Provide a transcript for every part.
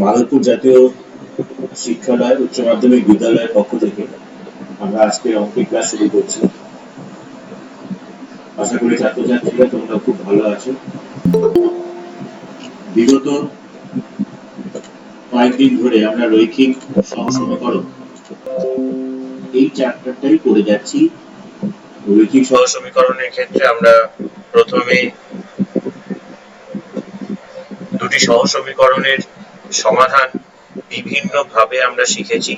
মাধবপুর জাতীয় শিক্ষালয় উচ্চ মাধ্যমিক বিদ্যালয়ের পক্ষ থেকে আমরা আজকে অঙ্কের ক্লাস শুরু করছি। আশা করি ছাত্রছাত্রীরা তোমরা খুব ভালো আছো। বিগত কয়েকদিন ধরে আমরা রৈখিক সহসমীকরণ এই চ্যাপ্টারটাই পড়ে যাচ্ছি। রৈখিক সহসমীকরণের ক্ষেত্রে আমরা প্রথমে দুটি সহসমীকরণের সমাধান বিভিন্ন ভাবে আমরা শিখেছি।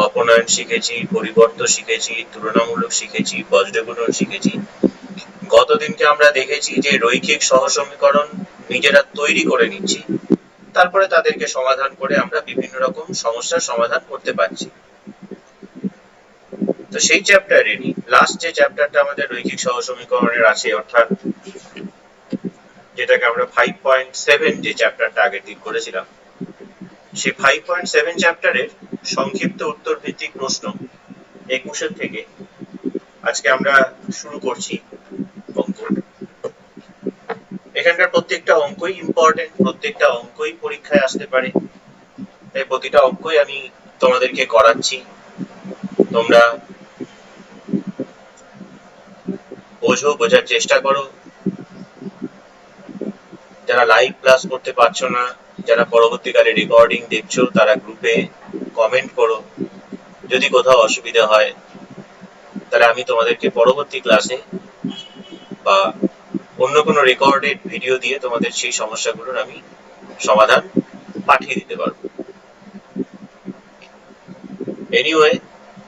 অপনয়ন শিখেছি, পরিবর্ত শিখেছি, তুলনামূলক শিখেছি, বজ্রগুণন শিখেছি। গতদিনকে আমরা দেখেছি যে রৈখিক সহসমীকরণ নিজেরা তৈরি করে নিচ্ছি, তারপরে তাদেরকে সমাধান করে আমরা বিভিন্ন রকম সমস্যার সমাধান করতে পারছি। তো সেই চ্যাপ্টারেরই লাস্ট যে চ্যাপ্টারটা আমাদের রৈখিক সহসমীকরণের আছে, অর্থাৎ যেটাকে আমরা 5.7 যে চ্যাপ্টারটা আগের দিন করেছিলাম, সেই 5.7 চ্যাপ্টারের সংক্ষিপ্ত উত্তর ভিত্তিক প্রশ্ন 21 থেকে আজকে আমরা শুরু করছি অঙ্ক। এখানকার প্রত্যেকটা অঙ্কই ইম্পর্টেন্ট, প্রত্যেকটা অঙ্কই পরীক্ষায় আসতে পারে, তাই প্রতিটা অঙ্কই আমি তোমাদেরকে করাচ্ছি। তোমরা বোঝো, বোঝার চেষ্টা করো। যারা লাইভ ক্লাস করতে পারছো না, যারা পরবর্তীকালে রেকর্ডিং দেখছো, তারা গ্রুপে কমেন্ট করো। যদি কোথাও অসুবিধা হয় তাহলে আমি তোমাদেরকে পরবর্তী ক্লাসে বা অন্য কোনো রেকর্ডেড ভিডিও দিয়ে তোমাদের সেই সমস্যাগুলোর আমি সমাধান পাঠিয়ে দিতে পারবো। এনিওয়ে,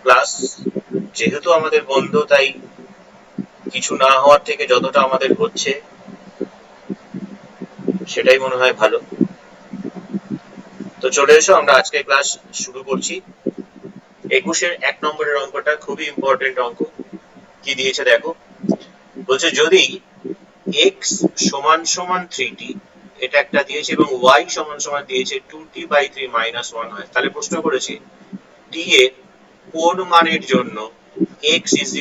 ক্লাস যেহেতু আমাদের বন্ধ, তাই কিছু না হওয়ার থেকে যতটা আমাদের হচ্ছে সেটাই মনে হয় ভালো। তো চলে এসো, আমরা আজকে ক্লাস শুরু করছি। 21-এর 1 নম্বরের অঙ্কটা খুবই ইম্পর্টেন্ট অঙ্ক। কি দিয়েছে দেখো, বলছে যদি x সমান সমান 3t, এটা একটা দিয়েছে, এবং y সমান সমান দিয়েছে 2t/3 - 1 হয়, তাহলে প্রশ্ন করেছে t এর কোন মানের জন্য x =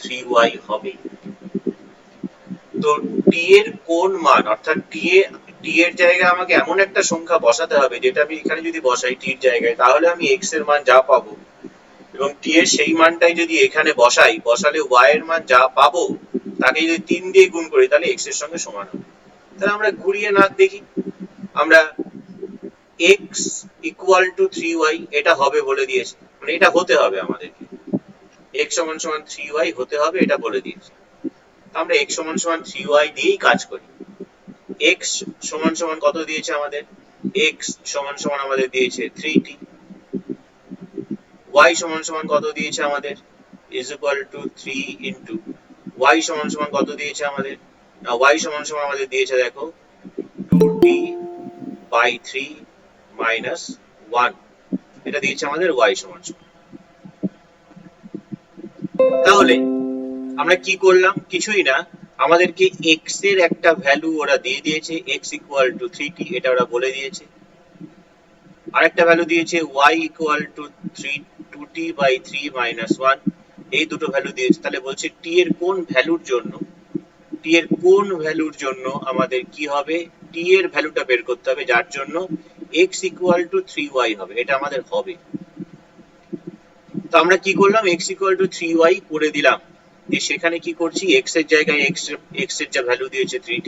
3y হবে। তো t এর কোন মান, অর্থাৎ t এর জায়গায় আমাকে এমন একটা সংখ্যা বসাতে হবে যেটা আমি এখানে যদি বসাই t এর জায়গায়, তাহলে আমি x এর মান যা পাবো, এবং t এর সেই মানটাই যদি এখানে বসালে y এর মান যা পাবো তাকে যদি 3 দিয়ে গুণ করি তাহলে x এর সঙ্গে সমান হবে। তাহলে আমরা ঘুরিয়ে না দেখি, আমরা x = 3y এটা হবে বলে দিয়েছে, মানে এটা হতে হবে আমাদেরকে, x = 3y হতে হবে, এটা বলে দিয়েছে। আমরা x = 3y দিয়েই কাজ করি। x = কত দিয়েছে আমাদের, x = আমাদের দিয়েছে 3t, y = কত দিয়েছে আমাদের, = 3 into y = কত দিয়েছে আমাদের, y = আমাদের দিয়েছে দেখো 2t/3 - 1, এটা দিয়েছে আমাদের y =। তাহলে আমরা কি করলাম, কিছুই না, আমাদেরকে x এর একটা ভ্যালু ওরা দিয়ে দিয়েছে, x = 3t, এটা ওরা বলে দিয়েছে। আরেকটা ভ্যালু দিয়েছে y = 2t/3 - 1, এই দুটো ভ্যালু দিয়েছে। তাহলে বলছে t এর কোন ভ্যালুর জন্য আমাদের কি হবে, t এর ভ্যালুটা বের করতে হবে, যার জন্য x = 3y হবে, এটা আমাদের হবে। তো আমরা কি করলাম, x = 3y করে দিলাম, দিয়ে সেখানে কি করছি, x এর জায়গায় x এর যা ভ্যালু দিয়েছে 3t,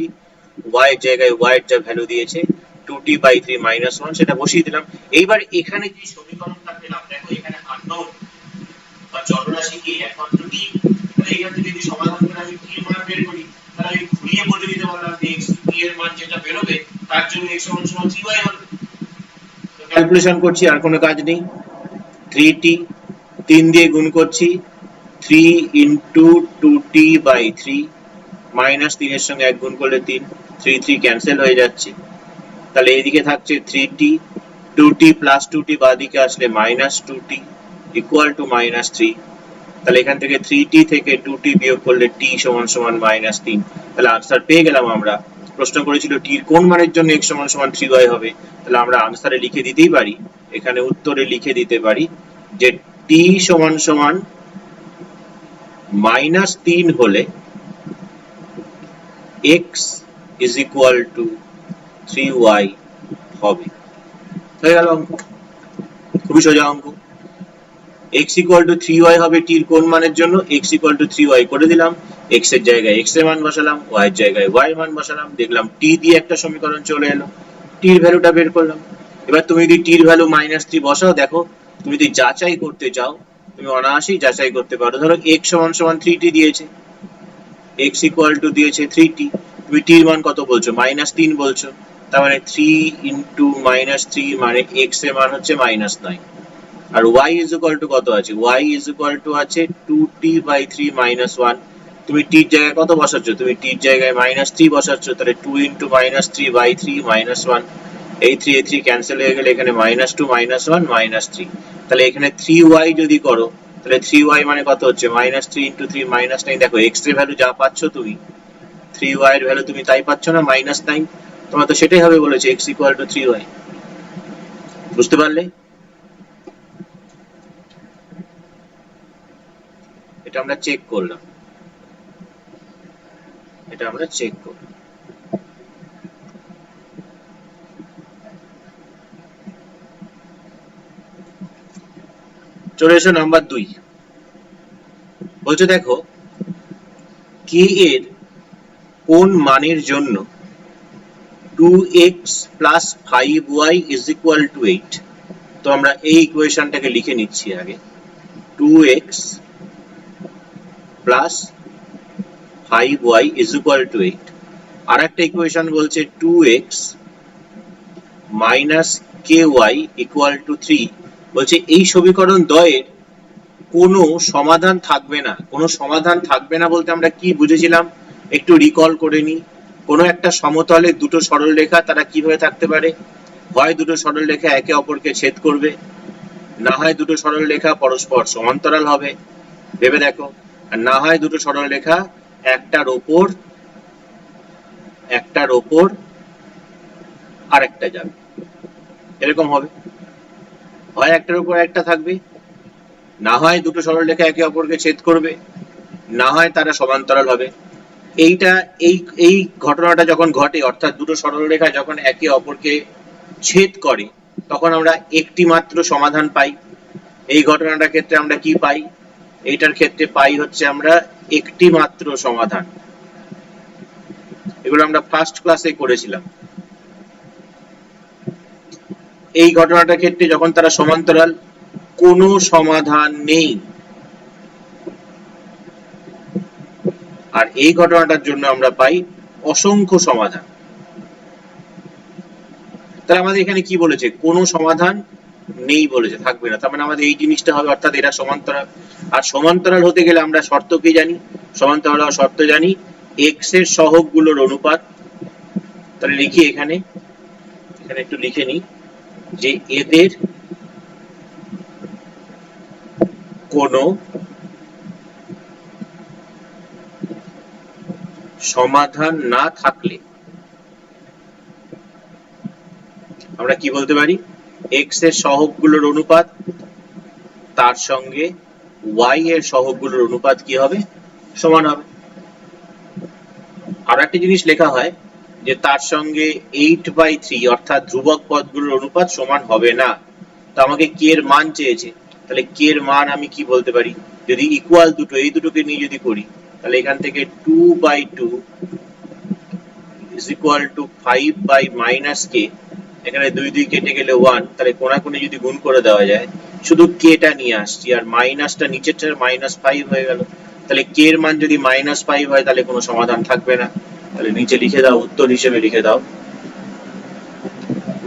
y এর জায়গায় y এর যা ভ্যালু দিয়েছে 2t/3 - 1, সেটা বসিয়ে দিলাম। এইবার এখানে যে সমীকরণটা পেলাম, দেখো এখানে আননোন বা চলরাশি কি, একমাত্র t, তাহলে এখান থেকে যদি সমাধান করে আমি t এর মান বের করি, তাহলে আমি ঘুরিয়ে বলে দিতে পারলাম যে x t এর মান যেটা বের হবে তার জন্য x = 3y হবে। তো ক্যালকুলেশন করছি, আর কোনো কাজ নেই। 3t 3 দিয়ে গুণ করছি, 3 into 2t/3 মাইনাস 3 এর সঙ্গে 1 গুণ করলে 3, 3 3 ক্যান্সেল হয়ে যাচ্ছে। তাহলে এইদিকে থাকছে 3t, 2t প্লাস 2t বাদিকে আসলে -2t = -3। তাহলে এখান থেকে 3t থেকে 2t বিয়োগ করলে t = -3। তাহলে आंसर পেয়ে গেলাম আমরা। প্রশ্ন করেছিল t এর কোন মানের জন্য x = 3y হবে, তাহলে আমরা आंसरे লিখে দিতেই পারি, এখানে উত্তরে লিখে দিতে পারি যে t = -3 হলে x is equal to 3y হবে। হয়ে গেল অঙ্ক, খুবই সোজা অঙ্ক। x equal to 3y হবে t এর কোন মানের জন্য, x equal to 3y করে দিলাম, x এর জায়গায় x এর মান বসালাম, y এর জায়গায় y এর মান বসালাম, দেখলাম t দিয়ে একটা সমীকরণ চলে এলো, t এর ভ্যালুটা বের করলাম। এবার তুমি যদি t এর ভ্যালু -3 বসাও, দেখো তুমি যদি যাচাই করতে চাও তুমি অনায়াসেই যাচাই করতে পারো। ধরো x = 3t দিয়েছে, x equal to দিয়েছে 3t, তুমি t এর মান কত বলছো, -3 বলছো, তার মানে 3 into -3 মানে x এর মান হচ্ছে -9। আর y is equal to কত আছে, y is equal to আছে 2t/3 - 1। তুমি t এর জায়গায় কত বসাচ্ছ, তুমি t এর জায়গায় -3 বসাচ্ছ, তাহলে 2 into -3/3 - 1, এই 3 3 ক্যান্সেল হয়ে গেলে এখানে -2 -1 -3, তাহলে এখানে 3y যদি করো তাহলে 3y মানে কত হচ্ছে, -3 into 3 -9। দেখো x এর ভ্যালু যা পাচ্ছ তুমি, 3y এর ভ্যালু তুমি তাই পাচ্ছ না, -9, তোমার তো সেটাই হবে বলেছে, x equal to 3y। বুঝতে পারলে? এটা আমরা চেক করলাম, এটা আমরা চেক করলাম। চলে এসো নাম্বার 2, বলছে দেখো k এর কোন মানের জন্য 2x plus 5y is equal to 8। তো আমরা এই ইকুয়েশনটাকে লিখে নিচ্ছি আগে, 2x plus 5y is equal to 8। আর একটা ইকুয়েশন বলছে 2x minus ky equal to 3। বলছে এই সমীকরণ দ্বয়ের কোনো সমাধান থাকবে না। কোনো সমাধান থাকবে না বলতে আমরা কি বুঝেছিলাম একটু রিকল করে নিই। কোনো একটা সমতলে দুটো সরলরেখা তারা কিভাবে থাকতে পারে, হয় দুটো সরলরেখা একে অপরকে ছেদ করবে, না হয় দুটো সরলরেখা পরস্পর সমান্তরাল হবে, ভেবে দেখো, আর না হয় দুটো সরলরেখা একটার ওপর আরেকটা যাবে, এরকম হবে, হয় একটার উপর একটা থাকবে, না হয় দুটো সরলরেখা একে অপরকে ছেদ করবে, না হয় তারা সমান্তরাল হবে। এই ঘটনাটা যখন ঘটে, অর্থাৎ দুটো সরলরেখা যখন একে অপরকে ছেদ করে, তখন আমরা একটি মাত্র সমাধান পাই। এই ঘটনাটার ক্ষেত্রে আমরা কি পাই, এইটার ক্ষেত্রে পাই হচ্ছে আমরা একটি মাত্র সমাধান। এগুলো আমরা ফার্স্ট ক্লাসে করেছিলাম। এই ঘটনাটার ক্ষেত্রে যখন তারা সমান্তরাল, কোনো সমাধান নেই। আর এই ঘটনাটার জন্য আমরা পাই অসংখ্য সমাধান। তাহলে আমাদের এখানে কি বলেছে, কোনো সমাধান নেই বলেছে, থাকবে না, তার মানে আমাদের এই জিনিসটা হবে, অর্থাৎ এটা সমান্তরাল। আর সমান্তরাল হতে গেলে আমরা শর্ত কি জানি, সমান্তরাল হওয়ার শর্ত জানি, x এর সহগগুলোর অনুপাত। তাহলে লিখি এখানে একটু লিখে নিই যে এদের কোনো সমাধান না থাকলে আমরা কি বলতে পারি, x এর সহগগুলোর অনুপাত তার সঙ্গে y এর সহগগুলোর অনুপাত কি হবে, সমান হবে। আর একটা জিনিস লেখা হয় যে তার সঙ্গে 8/3 অর্থাৎ ধ্রুবক পদগুলোর অনুপাত সমান হবে না। তো আমাকে k এর মান চেয়েছে, তাহলে k এর মান আমি কি বলতে পারি, যদি ইকুয়াল দুটো, এই দুটোকে নিয়ে যদি করি, তাহলে এখান থেকে 2/2 is equal to 5/-k, এখানে 2 2 কেটে গেলে 1, তাহলে কোণাকুণি যদি গুণ করে দেওয়া যায়, শুধু k টা নিয়ে আসছি, আর মাইনাসটা নিচেরটার -5 হয়ে গেল। তাহলে k এর মান যদি -5 হয় তাহলে কোনো সমাধান থাকবে না। তাহলে নিচে লিখে দাও, উত্তর হিসেবে লিখে দাও,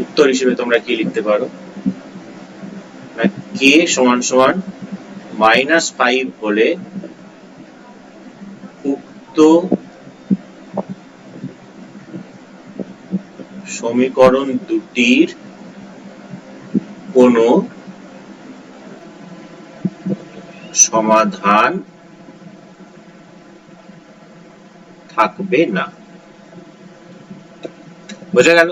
উত্তর হিসেবে তোমরা কি লিখতে পারো, k সমান সমান -5 হলে উক্ত সমীকরণ দুটির কোনো সমাধান থাকবে না। বোঝা গেল?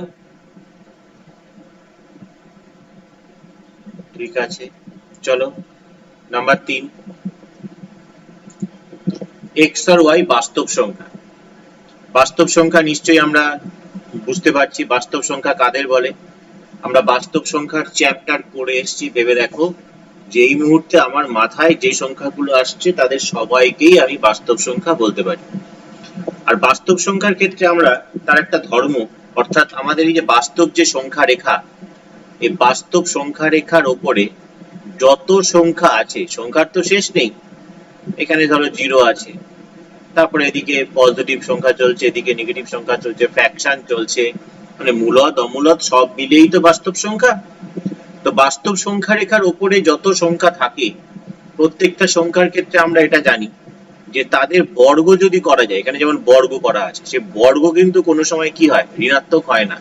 ঠিক আছে, চলো নাম্বার 3। এক্স আর ওয়াই বাস্তব সংখ্যা। বাস্তব সংখ্যা নিশ্চয়ই আমরা বুঝতে পারছি বাস্তব সংখ্যা কাদের বলে। আমরা বাস্তব সংখ্যার চ্যাপ্টার করে এসেছি, ভেবে দেখো যে এই মুহূর্তে আমার মাথায় যে সংখ্যাগুলো আসছে তাদের সবাইকেই আমি বাস্তব সংখ্যা বলতে পারি। আর বাস্তব সংখ্যার ক্ষেত্রে আমরা তার একটা ধর্ম, অর্থাৎ আমাদের এই যে বাস্তব যে সংখ্যা রেখা, এই বাস্তব সংখ্যা রেখার ওপরে যত সংখ্যা আছে, সংখ্যার তো শেষ নেই, এখানে ধরো 0 আছে, তারপরে এদিকে পজিটিভ সংখ্যা চলছে, এদিকে নেগেটিভ সংখ্যা চলছে, ফ্র্যাকশন চলছে, মানে মূলদ অমূলদ সব মিলেই তো বাস্তব সংখ্যা। তো বাস্তব সংখ্যা রেখার উপরে যত সংখ্যা থাকে, প্রত্যেকটা সংখ্যার ক্ষেত্রে আমরা এটা জানি যে তাদের বর্গ যদি করা যায়, এখানে যেমন বর্গ করা আছে, সে বর্গ কিন্তু কোনো সময় কি হয়, ঋণাত্মক হয় না।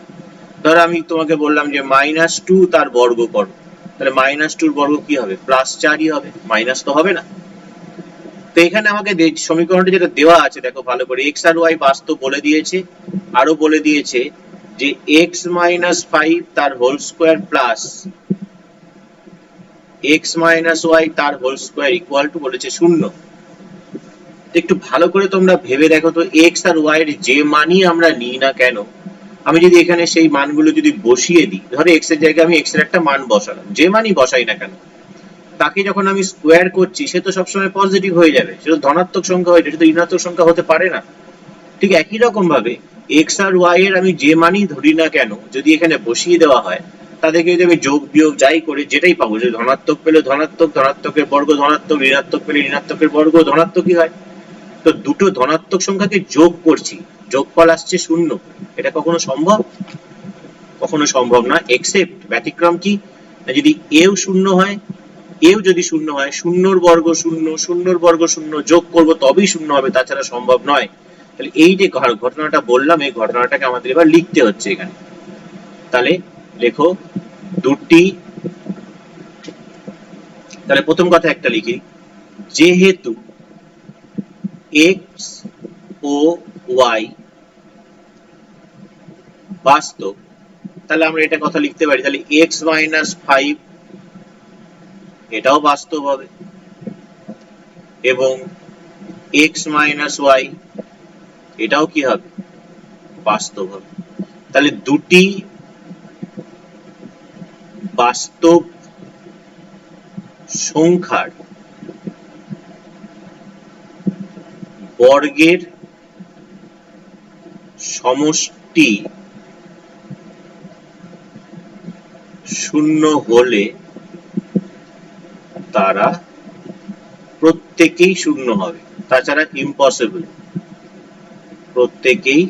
ধরো আমি তোমাকে বললাম যে -2 তার বর্গ করো, তাহলে -2 বর্গ কি হবে, +4ই হবে, মাইনাস তো হবে না। তো এখানে আমাকে সমীকরণটা যেটা দেওয়া আছে দেখো ভালো করে, এক্স আর ওয়াই বাস্তব বলে দিয়েছে, আরো বলে দিয়েছে যে x-5 তার হোল স্কয়ার প্লাস x-y তার হোল স্কয়ার ইকুয়াল টু বলেছে 0। একটু ভালো করে তোমরা ভেবে দেখো তো, এক্স আর ওয়াই এর যে মানই আমরা নিই না কেন, আমি যদি এখানে সেই মানগুলো যদি বসিয়ে দিই, ধরো এক্স এর জায়গায় আমি এক্স এর একটা মান বসালাম, যে মানই বসাই না কেন, তাকে যখন আমি স্কোয়ার করছি সে তো সবসময় পজিটিভ হয়ে যাবে, সে তো ধনাত্মক সংখ্যা হয়ে যাবে, সে তো ঋণাত্মক সংখ্যা হতে পারে না। ঠিক একই রকম ভাবে এক্স আর ওয়াই এর আমি যে মানই ধরি না কেন, যদি এখানে বসিয়ে দেওয়া হয়, তাদেরকে যদি আমি যোগ বিয়োগ যাই করে যেটাই পাবো, যে ধনাত্মক পেলে ধনাত্মক, ধনাত্মকের বর্গ ধনাত্মক, ঋণাত্মক পেলে ঋণাত্মকের বর্গ ধনাত্মকই হয়। তো দুটো ধনাত্মক সংখ্যাকে যোগ করছি, যোগফল আসছে 0, এটা কখনো সম্ভব? কখনো সম্ভব না। এক্সেপ্ট ব্যতিক্রম কি, যদি এও 0 হয়, এও যদি 0 হয়, 0 বর্গ 0, 0 বর্গ 0 যোগ করব তবেই 0 হবে, তাছাড়া সম্ভব নয়। তাহলে এই যে ঘটনাটা বললাম, এই ঘটনাটাকে আমাদের এবার লিখতে হচ্ছে এখানে। তাহলে লেখো দুটি, তাহলে প্রথম কথা একটা লিখি, যেহেতু এক্স ও ওয়াই বাস্তব, তাহলে আমরা এটা কথা লিখতে পারি, তাহলে x-5 এটাও বাস্তব হবে, এবং x-y এটাও কি হবে, বাস্তব হবে। তাহলে দুটি বাস্তব সংখ্যার বর্গের সমষ্টি 0 হলে তারা প্রত্যেকেই 0 হবে, তাছাড়া ইম্পসিবল, প্রত্যেকেই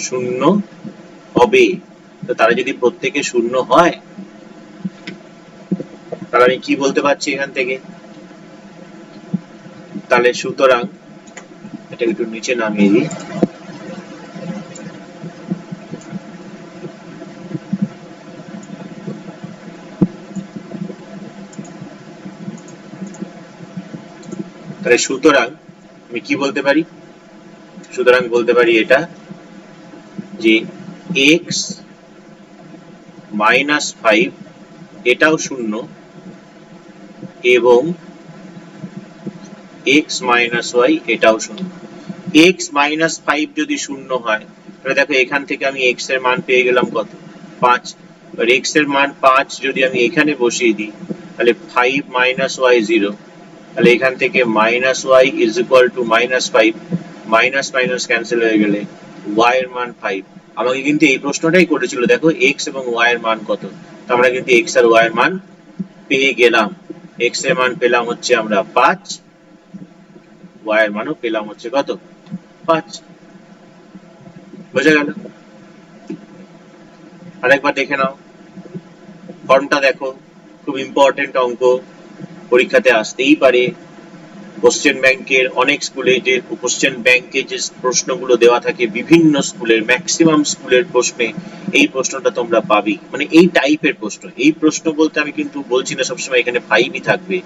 0 হবে। তো তারা যদি প্রত্যেকে 0 হয়, তাহলে আমি কি বলতে পারছি এখান থেকে, তাহলে সুতরাং এটা একটু নিচে নামিয়ে দিই, তাহলে সুতরাং আমি কি বলতে পারি, সুতরাং বলতে পারি এটা যে x-5 এটাও 0 এবং x-y এটাও 0। x-5 যদি 0 হয়, তাহলে দেখো এখান থেকে আমি x এর মান পেয়ে গেলাম কত, 5। আর x এর মান 5 যদি আমি এখানে বসিয়ে দিই, তাহলে 5 - y 0, তাহলে এখান থেকে -y is equal to -5, minus minus cancel হয়ে গেলে y এর মান 5। আমাকে কিন্তু এই প্রশ্নটাই করেছিল, দেখো x এবং y এর মান কত, তো আমরা কিন্তু x আর y এর মান পেয়ে গেলাম। x এর মান পেলাম হচ্ছে আমরা 5, y এর মানও পেলাম হচ্ছে কত, 5। বোঝা গেল? আরেকবার দেখে নাও ফর্মটা, দেখো খুব ইম্পর্টেন্ট অঙ্ক, পরীক্ষাতে আসতেই পারে। কোশ্চেন ব্যাংকের অনেক স্কুলে যে কোশ্চেন ব্যাংকে যে প্রশ্নগুলো দেওয়া থাকে, বিভিন্ন স্কুলের ম্যাক্সিমাম স্কুলের প্রশ্নে এই প্রশ্নটা তোমরা পাবি, মানে এই টাইপের প্রশ্ন। এই প্রশ্ন বলতে আমি কিন্তু বলছি না সবসময় এখানে 5ই থাকবে,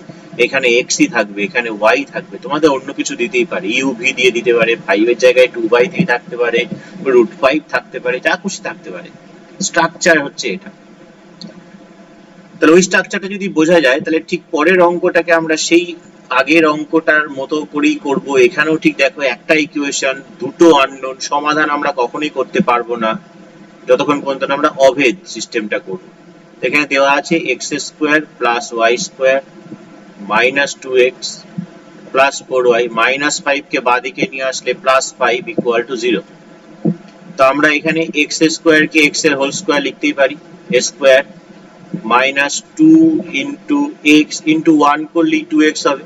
এখানে xই থাকবে, এখানে y থাকবে, তোমাদের অন্য কিছু দিতেই পারে, uv দিয়ে দিতে পারে, 5 এর জায়গায় 2/3 থাকতে পারে, √5 থাকতে পারে, যা খুশি থাকতে পারে। স্ট্রাকচার হচ্ছে এটা। তাহলে ওই স্ট্রাকচারটা যদি বোঝা যায় তাহলে ঠিক পরের অঙ্কটাকে আমরা সেই আগের অঙ্কটার মতো করেই করব। এখানেও ঠিক দেখো একটা ইকুয়েশন, দুটো আননোন, সমাধান আমরা কখনোই করতে পারবো না যতক্ষণ পর্যন্ত না আমরা অভেদ সিস্টেমটা করব। এখানে দেওয়া আছে x square plus y square minus 2x plus 4y, minus 5 কে বাঁদিকে নিয়ে আসলে প্লাস 5 ইকুয়াল টু 0। তো আমরা এখানে এক্স স্কোয়ার কে এক্স এর হোল স্কোয়ার লিখতেই পারি, square minus 2 into x into 1 করলেই 2x হবে।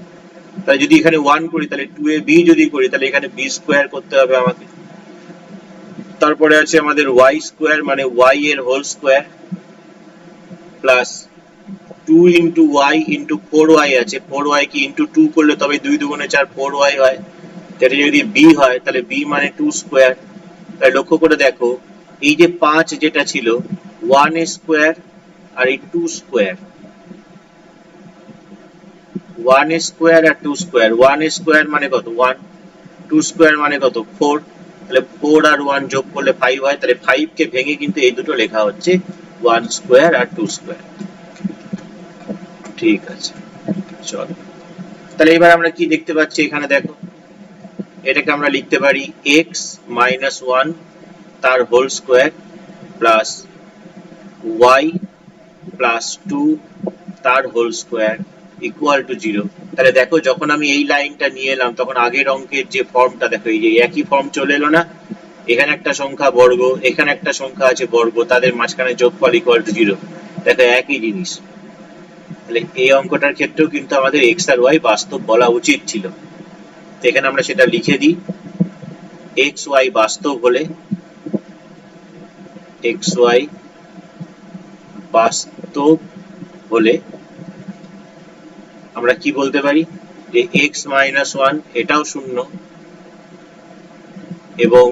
তাহলে যদি এখানে 1 করি তাহলে 2ab যদি করি তাহলে এখানে b স্কোয়ার করতে হবে আমাকে। তারপরে আছে আমাদের y স্কোয়ার মানে y এর whole square plus 2 into y into 4y আছে, 4y কি ইন্টু 2 করলে তবে 2 দুগুণে 4 4y হয়। এটা যদি b হয় তাহলে b মানে 2 স্কোয়ার। তাই লক্ষ্য করে দেখো এই যে 5 যেটা ছিল 1 স্কোয়ার আর এই 2 স্কোয়ার, 1 স্কোয়ার আর 2 স্কোয়ার, 1 স্কোয়ার মানে কত 1, 2 স্কোয়ার মানে কত 4, তাহলে 4 আর 1 যোগ করলে 5 হয়। তাহলে 5 কে ভেঙে কিন্তু এই দুটো লেখা হচ্ছে 1 স্কোয়ার আর 2 স্কোয়ার। ঠিক আছে, চলো তাহলে এবার আমরা কি দেখতে পাচ্ছি এখানে দেখো, এটাকে আমরা লিখতে পারি x মাইনাস 1 তার whole square plus y plus 2 তার হোল স্কোয়ার ইকুয়াল টু 0। তাহলে দেখো যখন আমি এই লাইনটা নিয়ে এলাম তখন আগের অঙ্কের যে ফর্মটা দেখো এই যে একই ফর্ম চলে এলো না, এখানে একটা সংখ্যা বর্গ, এখানে একটা সংখ্যা আছে বর্গ, তাদের মাঝখানে যোগফল ইকুয়াল টু 0। দেখো একই জিনিস। তাহলে এই অঙ্কটার ক্ষেত্রেও কিন্তু আমাদের x আর y বাস্তব বলা উচিত ছিল। তো এখানে আমরা সেটা লিখে দিই, x y বাস্তব হলে x y বাস্তব হলে আমরা কি বলতে পারি যে x মাইনাস 1 এটাও শূন্য এবং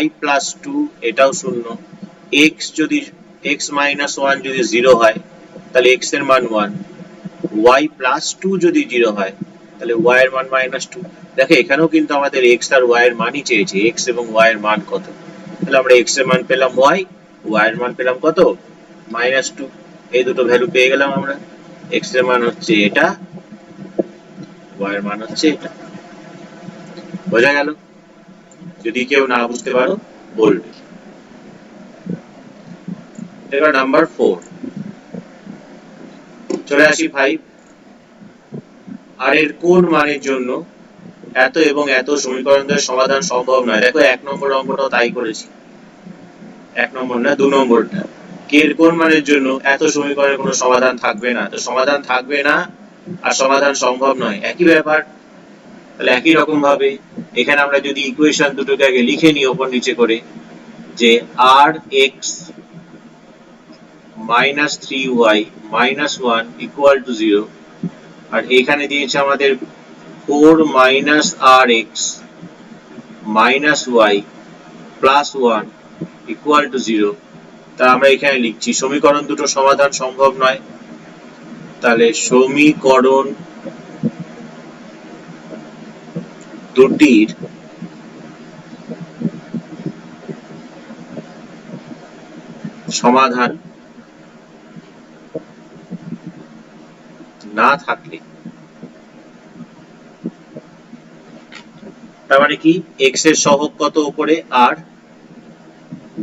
y প্লাস 2 এটাও শূন্য। x যদি x মাইনাস 1 যদি 0 হয় তাহলে x এর মান 1, y প্লাস 2 যদি 0 হয় তাহলে y এর মান মাইনাস 2। দেখো এখানেও কিন্তু আমাদের x আর y এর মানই চেয়েছে, x এবং y এর মান কত। তাহলে আমরা x এর মান পেলাম y, y এর মান পেলাম কত মাইনাস 2। এই দুটো ভ্যালু পেয়ে গেলাম আমরা, x এর মান হচ্ছে এটা, y এর মান হচ্ছে এটা। বোঝা গেল? যদি কেউ না বুঝতে পারো বলবে। এবার নাম্বার 4 চলে আসি 5। আর এর কোন মানের জন্য এত এবং এত সমীকরণের সমাধান সম্ভব নয়। দেখো 1 নম্বর অঙ্কটাও তাই করেছি, 1 নম্বর না 2 নম্বরটা, কে এর কোন মানের জন্য এত সমীকরণের কোনো সমাধান থাকবে না। তো সমাধান থাকবে না আর সমাধান সম্ভব নয় একই ব্যাপার। তাহলে একই রকম ভাবে এখানে আমরা যদি ইকুয়েশন দুটোকে আগে লিখে নিই ওপর নিচে করে, যে আর x minus 3y minus 1 equal to 0, আর এখানে দিয়েছে আমাদের 4 মাইনাস আর x minus y plus 1 equal to 0। তা আমরা এখানে লিখছি সমীকরণ দুটো সমাধান সম্ভব নয়। তাহলে সমীকরণ দুটির সমাধান না থাকলে, তার মানে কি x এর সহগ কত উপরে আর,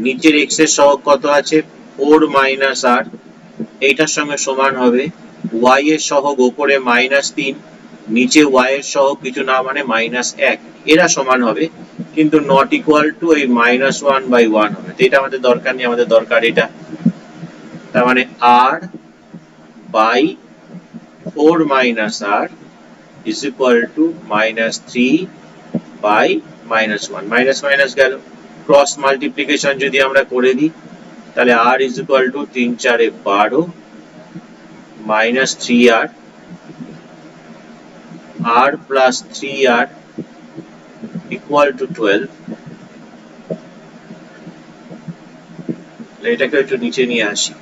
নিচের x এর সহগ কত আছে 4 মাইনাস আর, এইটার সঙ্গে সমান হবে y এর সহগ উপরে মাইনাস 3, নিচে y এর সহগ কিছু না মানে মাইনাস 1, এরা সমান হবে কিন্তু নট ইকুয়াল টু এই মাইনাস 1 বাই 1 হবে। তো এটা আমাদের দরকার নেই, আমাদের দরকার এটা। তার মানে r by 4 minus r is equal to minus 3 by minus 1, minus minus গেল, ক্রস মাল্টিপ্লিকেশন যদি আমরা করে দিই তাহলে r is equal to 3 4 12 minus 3r, r plus 3r equal to 12। এটাকে একটু নিচে নিয়ে আসি।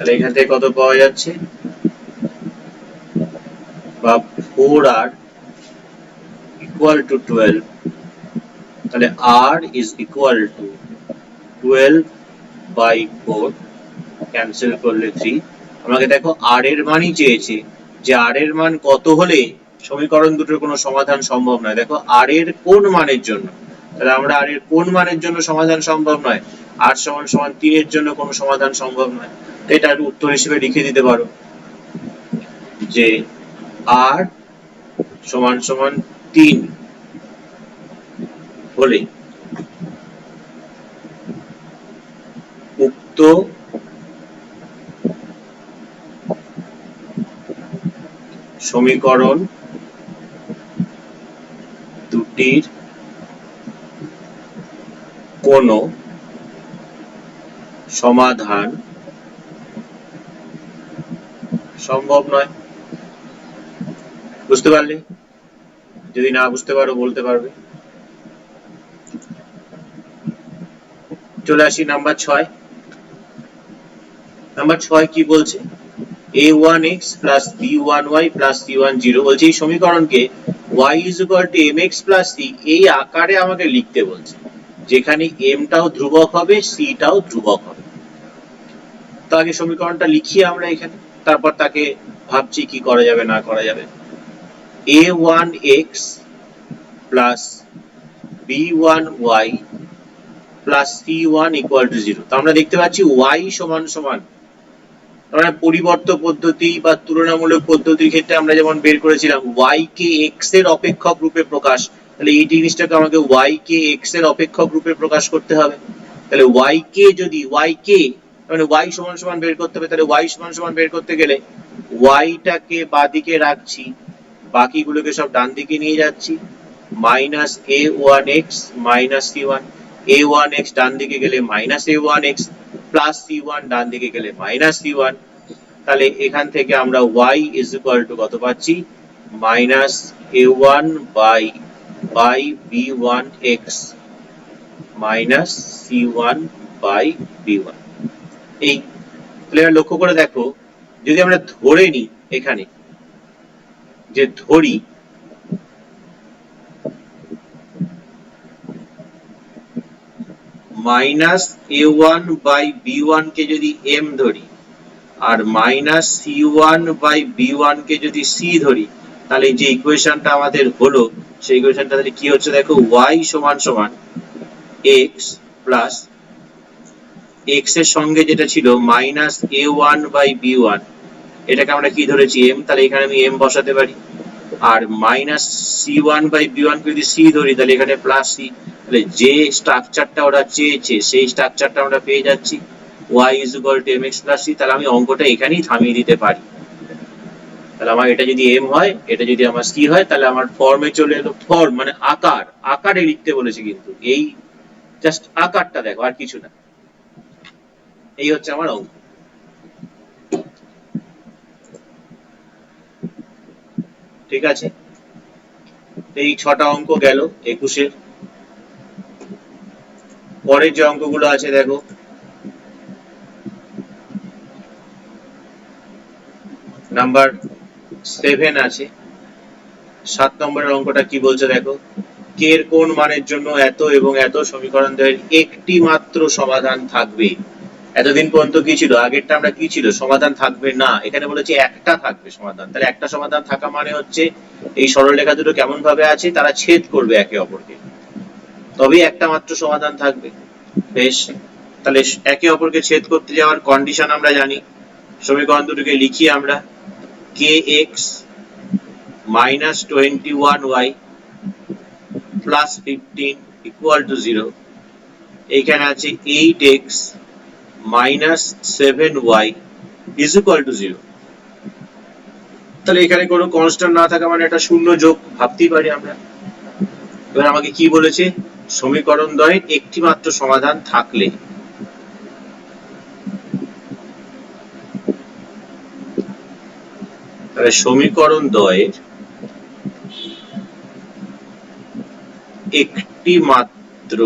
তাহলে এখান থেকে কত পাওয়া যাচ্ছে, বা 4r ইকুয়াল টু 12, তাহলে r is equal to 12 by 4, cancel করলে 3। আমাকে দেখো r এর মানই চেয়েছে, যে r এর মান কত হলে সমীকরণ দুটোর কোনো সমাধান সম্ভব নয়। দেখো r এর কোন মানের জন্য, তাহলে আমরা r এর কোন মানের জন্য সমাধান সম্ভব নয়, r সমান সমান 3 এর জন্য কোনো সমাধান সম্ভব নয়। এটা উত্তর হিসেবে লিখে দিতে পারো যে r সমান সমান 3 হলে উক্ত সমীকরণ দুটির কোনো সমাধান সম্ভব নয়। বুঝতে পারলে? যদি না বুঝতে পারো বলতে পারবে। চলে আসি নাম্বার 6। নাম্বার 6 কি বলছে, a1x plus b1y plus c10 বলছে এই সমীকরণকে y is equal to mx plus c এই আকারে আমাকে লিখতে বলছে, যেখানে m টাও ধ্রুবক হবে, c টাও ধ্রুবক হবে। তো আগে সমীকরণটা লিখি আমরা এখানে, তারপর তাকে ভাবছি কি করা যাবে না করা যাবে। a1x plus b1y plus c1 equal to 0। তো আমরা দেখতে পাচ্ছি y সমান সমান, আমরা পরিবর্ত পদ্ধতি বা তুলনামূলক পদ্ধতির ক্ষেত্রে আমরা যেমন বের করেছিলাম y কে x এর অপেক্ষক রূপে প্রকাশ, তাহলে এই জিনিসটাকে আমাকে y কে x এর অপেক্ষক রূপে প্রকাশ করতে হবে। তাহলে y কে যদি y কে মানে y সমান সমান বের করতে হবে, তাহলে y সমান সমান বের করতে গেলে y টাকে বাঁদিকে রাখছি, বাকিগুলোকে সব ডান দিকে নিয়ে যাচ্ছি, minus a1x minus c1, a1x ডান দিকে গেলে মাইনাস a1x প্লাস c1 ডান দিকে গেলে মাইনাস c1। তাহলে এখান থেকে আমরা y is equal to কত পাচ্ছি, minus a1 by b1x minus c1 by b1। এই তাহলে লক্ষ্য করে দেখো, যদি আমরা ধরে নিই এখানে যে ধরি মাইনাস a1 বাই b1 কে যদি m ধরি আর মাইনাস c1 বাই b1 কে যদি c ধরি, তাহলে যে ইকুয়েশনটা আমাদের হলো সেই ইকুয়েশনটা তাহলে কি হচ্ছে দেখো, y সমান সমান x প্লাস x এর সঙ্গে যেটা ছিল মাইনাস a1 বাই b1, এটাকে আমরা কি ধরেছি m, তাহলে এখানে আমি m বসাতে পারি, আর মাইনাস c1 বাই b1 কে যদি c ধরি তাহলে এখানে প্লাস c। তাহলে যে স্ট্রাকচারটা ওরা চেয়েছে সেই স্ট্রাকচারটা আমরা পেয়ে যাচ্ছি, y is equal to mx plus c। তাহলে আমি অঙ্কটা এখানেই থামিয়ে দিতে পারি। তাহলে আমার এটা যদি m হয়, এটা যদি আমার c হয়, তাহলে আমার ফর্মে চলে এলো। ফর্ম মানে আকার, আকারে লিখতে বলেছে, কিন্তু এই জাস্ট আকারটা দেখো আর কিছু না। এই হচ্ছে আমার অঙ্ক। ঠিক আছে, এই 6টা অঙ্ক গেল 21-এর। পরের যে অঙ্কগুলো আছে দেখো, নাম্বার 7 আছে, 7 নম্বরের অঙ্কটা কি বলছে দেখো, কে এর কোন মানের জন্য এত এবং এত সমীকরণ দ্বয়ের একটি মাত্র সমাধান থাকবে। এতদিন পর্যন্ত কি ছিল, আগেরটা আমরা কি ছিল, সমাধান থাকবে না, এখানে বলেছে একটা থাকবে সমাধান। তাহলে একটা সমাধান থাকা মানে হচ্ছে এই সরলরেখা দুটো কেমন ভাবে আছে, তারা ছেদ করবে একে অপরকে, তবেই একটা মাত্র সমাধান থাকবে। বেশ, তাহলে একে অপরকে ছেদ করতে যাওয়ার কন্ডিশন আমরা জানি। সমীকরণ দুটোকে লিখি আমরা, kx minus 21y plus 15 equal to 0। এইখানে আছে 8x minus 7y is equal to 0। তাহলে এখানে কোনো কনস্ট্যান্ট না থাকা মানে একটা শূন্য যোগ ভাবতেই পারি আমরা। এবার আমাকে কি বলেছে, সমীকরণ দ্বয়ের একটি মাত্র সমাধান থাকলে। তাহলে সমীকরণ দ্বয়ের একটি মাত্র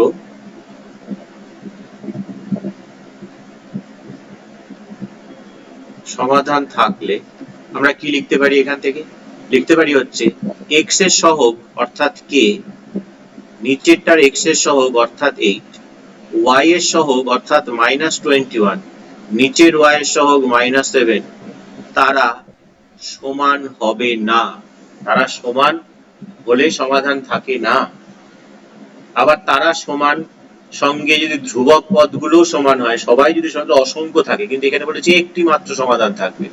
সমাধান থাকলে আমরা কি লিখতে পারি? এখান থেকে লিখতে পারি হচ্ছে x এর সহগ অর্থাৎ k, নিচেরটার x এর সহগ অর্থাৎ 8, y এর সহগ অর্থাৎ -21, নিচের y এর সহগ -7, তারা সমান হবে না। তারা সমান হলে সমাধান থাকে না। আবার তারা সমান সঙ্গে যদি ধ্রুবক পদগুলো সমান হয়, সবাই যদি সঙ্গে অসংখ্য থাকে, কিন্তু এখানে বলেছি একটি মাত্র সমাধান থাকবে,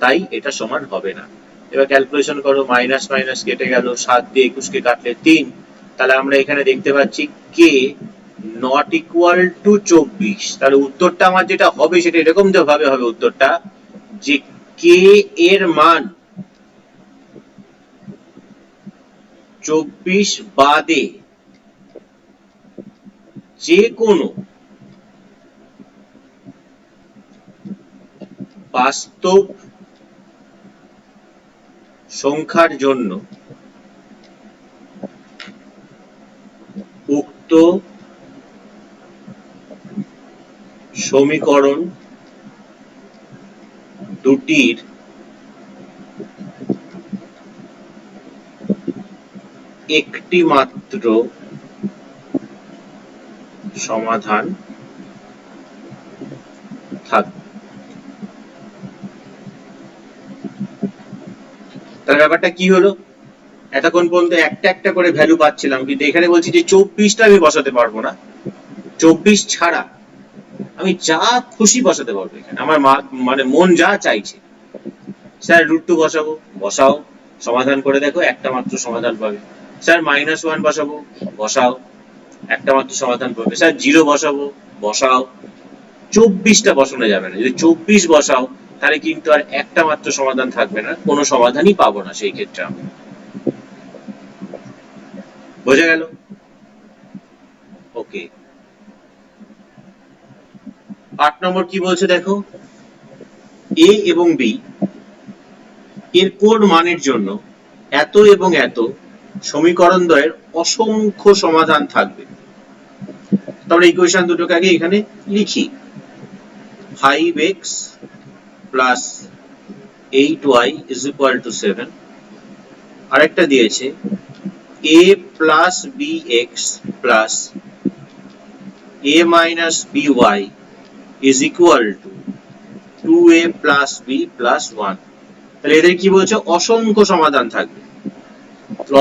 তাই এটা সমান হবে না। এবার ক্যালকুলেশন করো, মাইনাস মাইনাস কেটে গেল, 7 দিয়ে 21 কে কাটলে 3, তাহলে আমরা এখানে দেখতে পাচ্ছি k নট ইকুয়াল টু 24। তাহলে উত্তরটা আমার যেটা হবে সেটা এরকম ভাবে হবে উত্তরটা, যে k এর মান 24 বাদে যে কোনো বাস্তব সংখ্যার জন্য উক্ত সমীকরণ দুটির একটি মাত্র সমাধান থাকবে। তার ব্যাপারটা কি হলো, এতক্ষণ পর্যন্ত একটা একটা করে ভ্যালু পাচ্ছিলাম, কিন্তু এখানে বলছি যে 24টা আমি বসাতে পারবো না, 24 ছাড়া আমি যা খুশি বসাতে পারবো এখানে, আমার মানে মন যা চাইছে। স্যার √2 বসাবো, বসাও, সমাধান করে দেখো একটা মাত্র সমাধান পাবে। স্যার -1 বসাবো, বসাও, একটা মাত্র সমাধান পাবে। স্যার 0 বসাবো, বসাও। 24টা বসানো যাবে না। যদি 24 বসাও তাহলে কিন্তু আর একটা মাত্র সমাধান থাকবে না, কোনো সমাধানই পাবো না সেই ক্ষেত্রে আমি। বোঝা গেল? ওকে। 8 নম্বর কি বলছে দেখো, a এবং b এর কোন মানের জন্য এত এবং এত সমীকরণ দ্বয়ের অসংখ্য সমাধান থাকবে। আমরা ইকুয়েশন দুটোকে আগে এখানে লিখি। 5x plus 8y is equal two 7, আরেকটা দিয়েছে a plus bx plus a minus by is equal two 2a plus b plus 1। তাহলে এদের কি বলছে? অসংখ্য সমাধান থাকবে।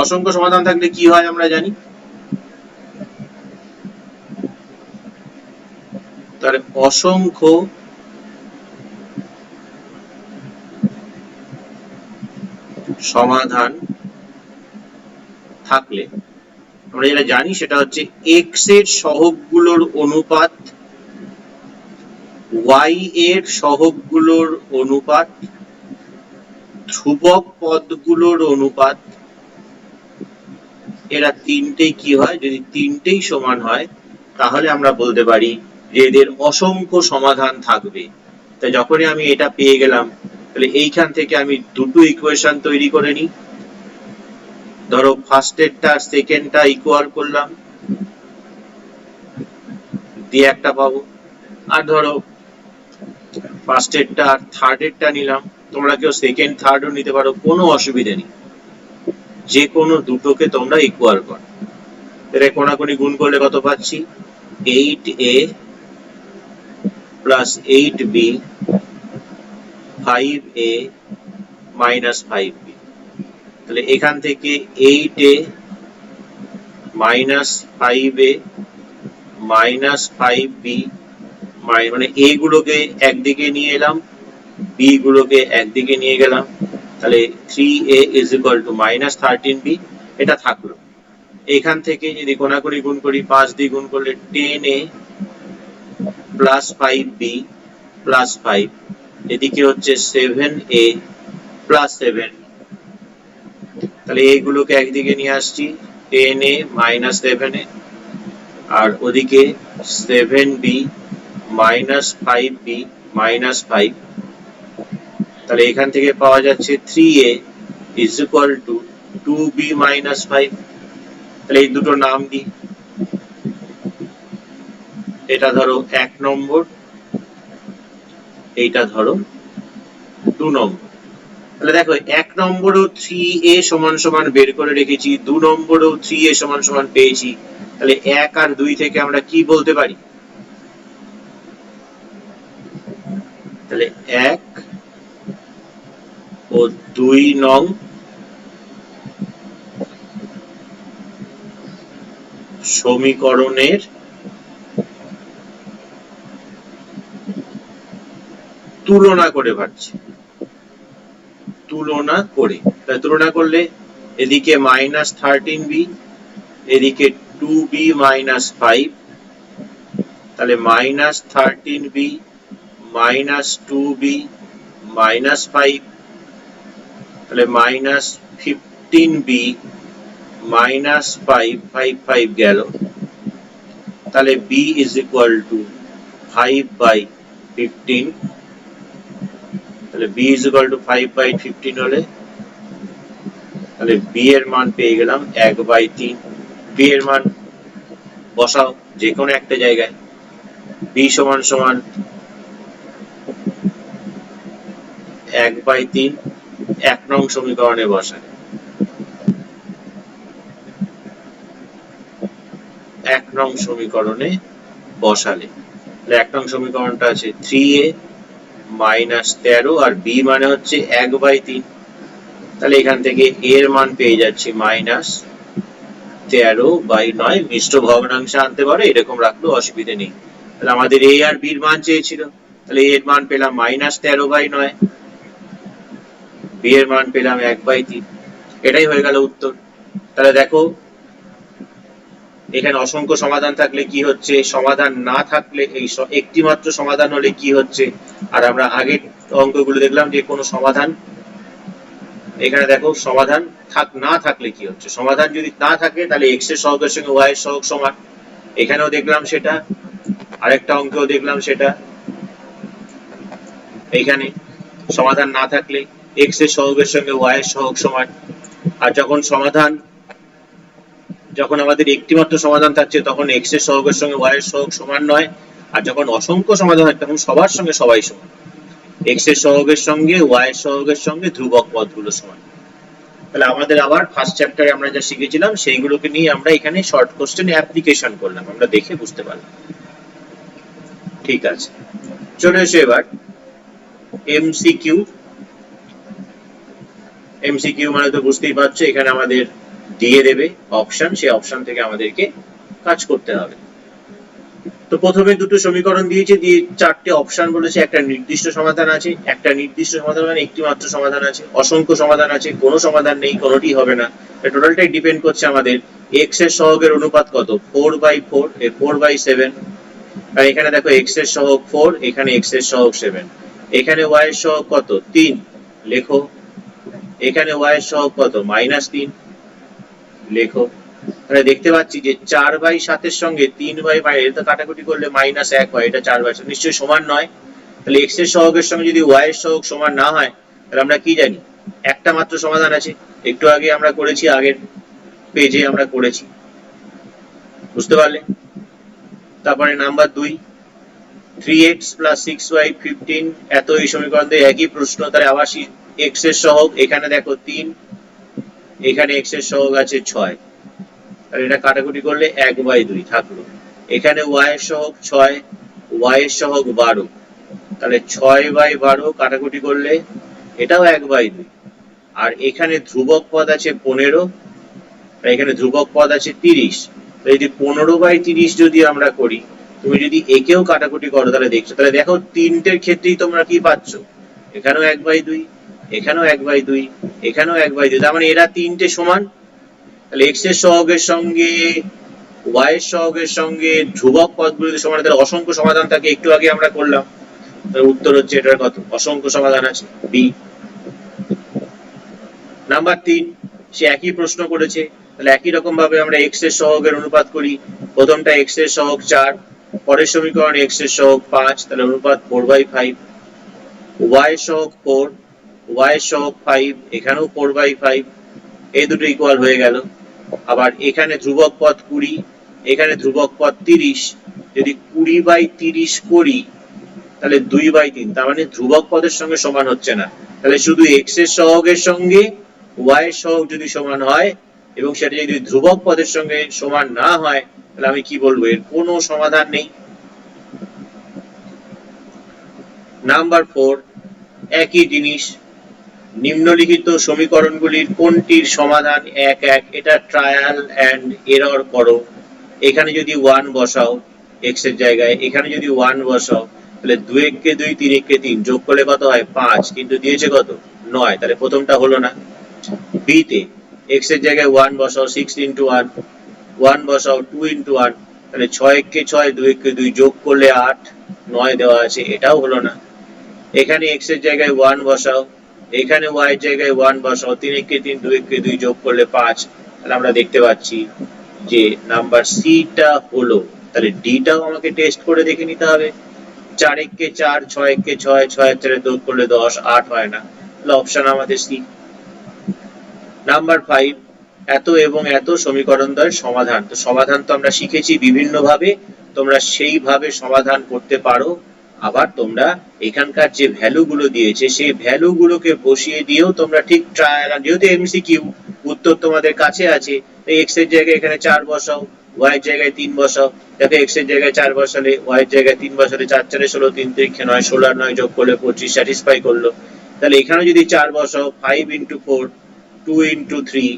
অসংখ্য সমাধান থাকলে কি হয় আমরা জানি, তাহলে অসংখ্য সমাধান থাকলে আমরা যেটা জানি সেটা হচ্ছে x এর সহগগুলোর অনুপাত y এর সহগগুলোর অনুপাত ধ্রুবক পদগুলোর অনুপাত, এরা তিনটেই কি হয়, যদি তিনটেই সমান হয় তাহলে আমরা বলতে পারি যে এদের অসংখ্য সমাধান থাকবে। তাই যখনই আমি এটা পেয়ে গেলাম, তাহলে এইখান থেকে আমি দুটো ইকুয়েশন তৈরি করে নিই। ধরো ফার্স্টেরটা সেকেন্ডটা ইকুয়াল করলাম, দিয়ে একটা পাবো। আর ধরো ফার্স্টেরটা আর থার্ডেরটা নিলাম, তোমরা কেউ সেকেন্ড থার্ডও নিতে পারো, কোনো অসুবিধা নেই, যে কোনো দুটোকে তোমরা ইকুয়াল করো। এর কোনাকুনি গুণ করলে কত পাচ্ছি? 8a plus 8b 5a minus 5b। তাহলে এখান থেকে 8a minus 5a minus 5b, মানে a গুলোকে একদিকে নিয়ে এলাম, b গুলোকে একদিকে নিয়ে গেলাম, তাহলে 3a is equal two minus 13b, এটা থাকলো। এখান থেকে যদি কোনাকুনি গুণ করি, 5 দিয়ে গুণ করলে 10a প্লাস 5b প্লাস 5, এদিকে হচ্ছে 7a প্লাস 7, তাহলে এইগুলোকে একদিকে নিয়ে আসছি, 10a মাইনাস 7a, আর ওদিকে 7b মাইনাস 5b মাইনাস 5, তাহলে এখান থেকে পাওয়া যাচ্ছে 3a is equal two 2b minus 5। তাহলে এই দুটো নাম দিই, এটা ধরো 1 নম্বর, এইটা ধরো 2 নম্বর। তাহলে দেখো 1 নম্বরেও 3a সমান সমান বের করে রেখেছি, 2 নম্বরেও 3a সমান সমান পেয়েছি। তাহলে 1 আর 2 থেকে আমরা কি বলতে পারি? তাহলে 1 ও 2 নং সমীকরণের তুলনা করে পাচ্ছি, তুলনা করে। তাহলে তুলনা করলে এদিকে -13b, এদিকে 2b - 5, তাহলে -13b -2b -5, তাহলে -15b -5, 5 5 গেল। তাহলে b is equal to 5/15। তাহলে b is equal to 5/15 হলে তাহলে b এর মান পেয়ে গেলাম 1/3। b এর মান বসাও যে কোনো একটা জায়গায়। b সমান সমান 1/3 1 নং সমীকরণে বসালে, 1 নং সমীকরণে বসালে 1 নং সমীকরণটা আছে 3a - 13 আর b মানে হচ্ছে 1/3। তাহলে এখান থেকে a এর মান পেয়ে যাচ্ছি -13/9। মিশ্র ভগ্নাংশে আনতে পারো, এরকম রাখলেও অসুবিধা নেই। তাহলে আমাদের a আর b এর মান চেয়েছিল, তাহলে a এর মান পেলাম -13/9, b এর মান পেলাম 1/3। এটাই হয়ে গেল উত্তর। তাহলে দেখো এখানে অসংখ্য সমাধান থাকলে কি হচ্ছে, সমাধান না থাকলে এই একটি মাত্র সমাধান হলে কি হচ্ছে। আর আমরা আগের অঙ্কগুলো দেখলাম যে কোনো সমাধান, এখানে দেখো সমাধান না থাকলে কি হচ্ছে। সমাধান যদি না থাকে তাহলে x এর সহগের সঙ্গে y এর সহগ সমান, এখানেও দেখলাম সেটা, আরেকটা অঙ্কেও দেখলাম সেটা। এইখানে সমাধান না থাকলে x এর সহগের সঙ্গে y এর সহগ সমান। আর যখন আমাদের একটি মাত্র সমাধান থাকছে তখন x এর সহগের সঙ্গে y এর সহগ সমান নয়। আর যখন অসংখ্য সমাধান হয় তখন সবার সঙ্গে সবাই সমান, x এর সহগের সঙ্গে y এর সহগের সঙ্গে ধ্রুবক পদগুলো সমান। তাহলে আমাদের আবার ফার্স্ট চ্যাপ্টারে আমরা যা শিখেছিলাম সেইগুলোকে নিয়ে আমরা এখানে শর্ট কোশ্চেন অ্যাপ্লিকেশন করলাম, আমরা দেখে বুঝতে পারলাম। ঠিক আছে, চলে এসো এবার এমসিকিউ। এমসিকিউ মানে তো বুঝতেই পারছো, এখানে আমাদের দিয়ে দেবে অপশন, সেই অপশন থেকে আমাদেরকে কাজ করতে হবে। তো প্রথমে দুটো সমীকরণ দিয়েছে, দিয়ে চারটে অপশন বলেছে, একটা নির্দিষ্ট সমাধান আছে, একটা নির্দিষ্ট সমাধান মানে একটি মাত্র সমাধান আছে, অসংখ্য সমাধান আছে, কোনো সমাধান নেই, কোনোটি হবে না। টোটালটাই ডিপেন্ড করছে আমাদের x এর সহগের অনুপাত কত, 4/4 এ 4/7। আর এখানে দেখো x এর সহগ 4, এখানে x এর সহগ 7, এখানে y এর সহগ কত 3 লেখো, এখানে y এর সহগ কত -3 লেখো। তাহলে দেখতে পাচ্ছি যে 4/7 এর সঙ্গে 3/5 এটা কাটাকুটি করলে -1 হয়, এটা 4/7 নিশ্চয়ই সমান নয়। তাহলে x এর সহগের সঙ্গে যদি y এর সহগ সমান না হয় তাহলে আমরা কি জানি, একটা মাত্র সমাধান আছে। একটু আগে আমরা করেছি, আগের পেজে আমরা করেছি, বুঝতে পারলে। তারপরে নাম্বার 2, 3x + 6y 15, এত এই সমীকরণ দিয়ে একই প্রশ্ন। তাহলে আবার x এর সহগ এখানে দেখো 3, এখানে x এর সহগ আছে 6, তাহলে এটা কাটাকুটি করলে 1/2 থাকলো। এখানে y এর সহগ 6, y এর সহগ 12, তাহলে 6/12 কাটাকুটি করলে এটাও 1/2। আর এখানে ধ্রুবক পদ আছে 15, আর এখানে ধ্রুবক পদ আছে 30। তো যদি 15/30 যদি আমরা করি, তুমি যদি একেও কাটাকুটি করো তাহলে দেখছো, তাহলে দেখো তিনটের ক্ষেত্রেই তোমরা কি পাচ্ছ, এখানেও 1/2, এখানেও 1/2, এখানেও 1/2। তার মানে এরা তিনটে সমান। তাহলে x এর সহগের সঙ্গে y এর সহগের সঙ্গে ধ্রুবক পদগুলো যদি সমান, তাহলে অসংখ্য সমাধান থাকে, একটু আগে আমরা করলাম। তাহলে উত্তর হচ্ছে এটার কত, অসংখ্য সমাধান আছে, বি। নাম্বার 3, সে একই প্রশ্ন করেছে, তাহলে একই রকম ভাবে আমরা x এর সহগের অনুপাত করি। প্রথমটা x এর সহগ 4, পরের সমীকরণ x এর সহগ 5, তাহলে অনুপাত 4/5। y এর সহগ 4, y এর সহগ 5, এখানেও 4/5, এই দুটো ইকুয়াল হয়ে গেল। আবার এখানে ধ্রুবক পদ 20, এখানে ধ্রুবক পদ 30, যদি 20/30 করি তাহলে 2/3, তার মানে ধ্রুবক পদের সঙ্গে সমান হচ্ছে না। তাহলে শুধু x এর সহগের সঙ্গে y এর সহগ যদি সমান হয় এবং সেটা যদি ধ্রুবক পদের সঙ্গে সমান না হয়, তাহলে আমি কি বলবো, এর কোনো সমাধান নেই। নাম্বার 4, একই জিনিস, নিম্নলিখিত সমীকরণগুলির কোনটির সমাধান 1 এটা ট্রায়াল এন্ড এরর করো। এখানে যদি 1 বসাও x এর জায়গায়, এখানে যদি 1 বসাও, তাহলে 2 কে 2, 3 কে 3 যোগ করলে কত হয় 5, কিন্তু দিয়েছে কত 9, তাহলে প্রথমটা হলো না। b তে x এর জায়গায় 1 বসাও, 6 into 1, 1 বসাও 2 into 1, তাহলে 6 কে 6, 2 কে 2 যোগ করলে 8, 9 দেওয়া আছে, এটাও হলো না। এখানে x এর জায়গায় 1 বসাও, এখানে y এর জায়গায় 1 বসাও, 3 কে 3, 2 কে 2 যোগ করলে 5, তাহলে আমরা দেখতে পাচ্ছি যে নাম্বার সি টা হলো। তাহলে ডি টাও আমাকে টেস্ট করে দেখে নিতে হবে। 4 কে 4, 6 কে 6, 6 এর 4 যোগ করলে 10, 8 হয় না, তাহলে অপশন আমাদের সি। নাম্বার 5, এত এবং এত সমীকরণ দ্বয়ের সমাধান। তো সমাধান তো আমরা শিখেছি বিভিন্ন ভাবে, তোমরা সেইভাবে সমাধান করতে পারো। আবার তোমরা এখানকার যে ভ্যালু গুলো দিয়েছে সেই ভ্যালু গুলোকে বসিয়ে দিয়েও তোমরা ঠিক ট্রায়াল, যেহেতু এমসিকিউ উত্তর তোমাদের কাছে আছে, x এর জায়গায় এখানে 4 বসাও, y এর জায়গায় 3 বসাও। দেখো x এর জায়গায় 4 বসালে, y এর জায়গায় 3 বসালে 4 4 16, 3 3 9, 16 আর 9 যোগ করলে 25, স্যাটিসফাই করলো। তাহলে এখানে যদি 4 বসাও, 5 into 4, 2 into 3,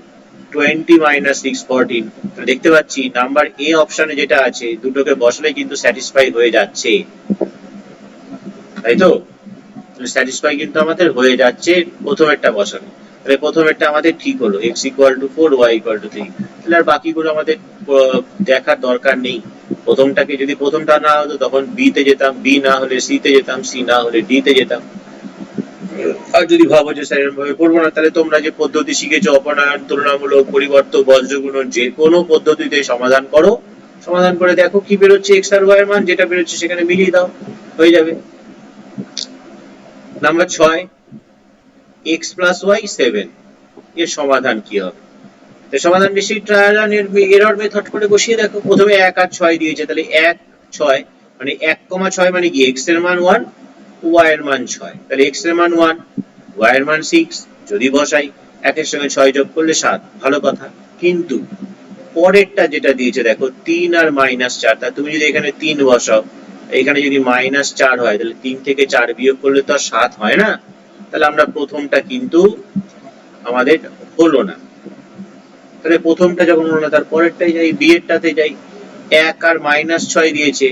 20 minus 6, 14, দেখতে পাচ্ছি নাম্বার এ অপশনে যেটা আছে দুটোকে বসালে কিন্তু স্যাটিসফাই হয়ে যাচ্ছে, তাই তো? স্যাটিসফাই কিন্তু আমাদের হয়ে যাচ্ছে প্রথমেরটা বসানো। তাহলে প্রথমেরটা আমাদের ঠিক হলো, x equal to 4, y equal to 3। তাহলে আর বাকিগুলো আমাদের দেখার দরকার নেই। প্রথমটাকে যদি প্রথমটা না হতো তখন b তে যেতাম, b না হলে c তে যেতাম, c না হলে d তে যেতাম। আর যদি ভাবো যে স্যার এরকম ভাবে করবো না, তাহলে তোমরা যে পদ্ধতি শিখেছো অপনয়ন, তুলনামূলক, পরিবর্তন, বজ্রগুণন, যে কোনো পদ্ধতিতে সমাধান করো, সমাধান করে দেখো কি বেরোচ্ছে x আর y এর মান, যেটা বেরোচ্ছে সেখানে মিলিয়ে দাও, হয়ে যাবে। নাম্বার 6, x plus y 7, এর সমাধান কি হবে? এর সমাধান বেশি ট্রায়াল এন্ড এরর মেথড করে বসিয়ে দেখো। প্রথমে 1 আর 6 দিয়েছে, তাহলে 1 6 মানে 1,6 মানে কি, x এর মান 1, y এর মান 6, তাহলে x এর মান 1, y এর মান 6, যদি বসাই 1 এর সঙ্গে 6 যোগ করলে 7, ভালো কথা। কিন্তু পরেরটা যেটা দিয়েছে দেখো 3 আর -4, তা তুমি যদি এখানে 3 বসাও, এখানে যদি -4 হয়, তাহলে 3 থেকে 4 বিয়োগ করলে তো আর 7 হয় না। তাহলে আমরা প্রথমটা কিন্তু আমাদের হলো না। তাহলে প্রথমটা যখন হলো না, তার পরেরটাই যাই, বি এরটাতে যাই। 1 আর -6 দিয়েছে,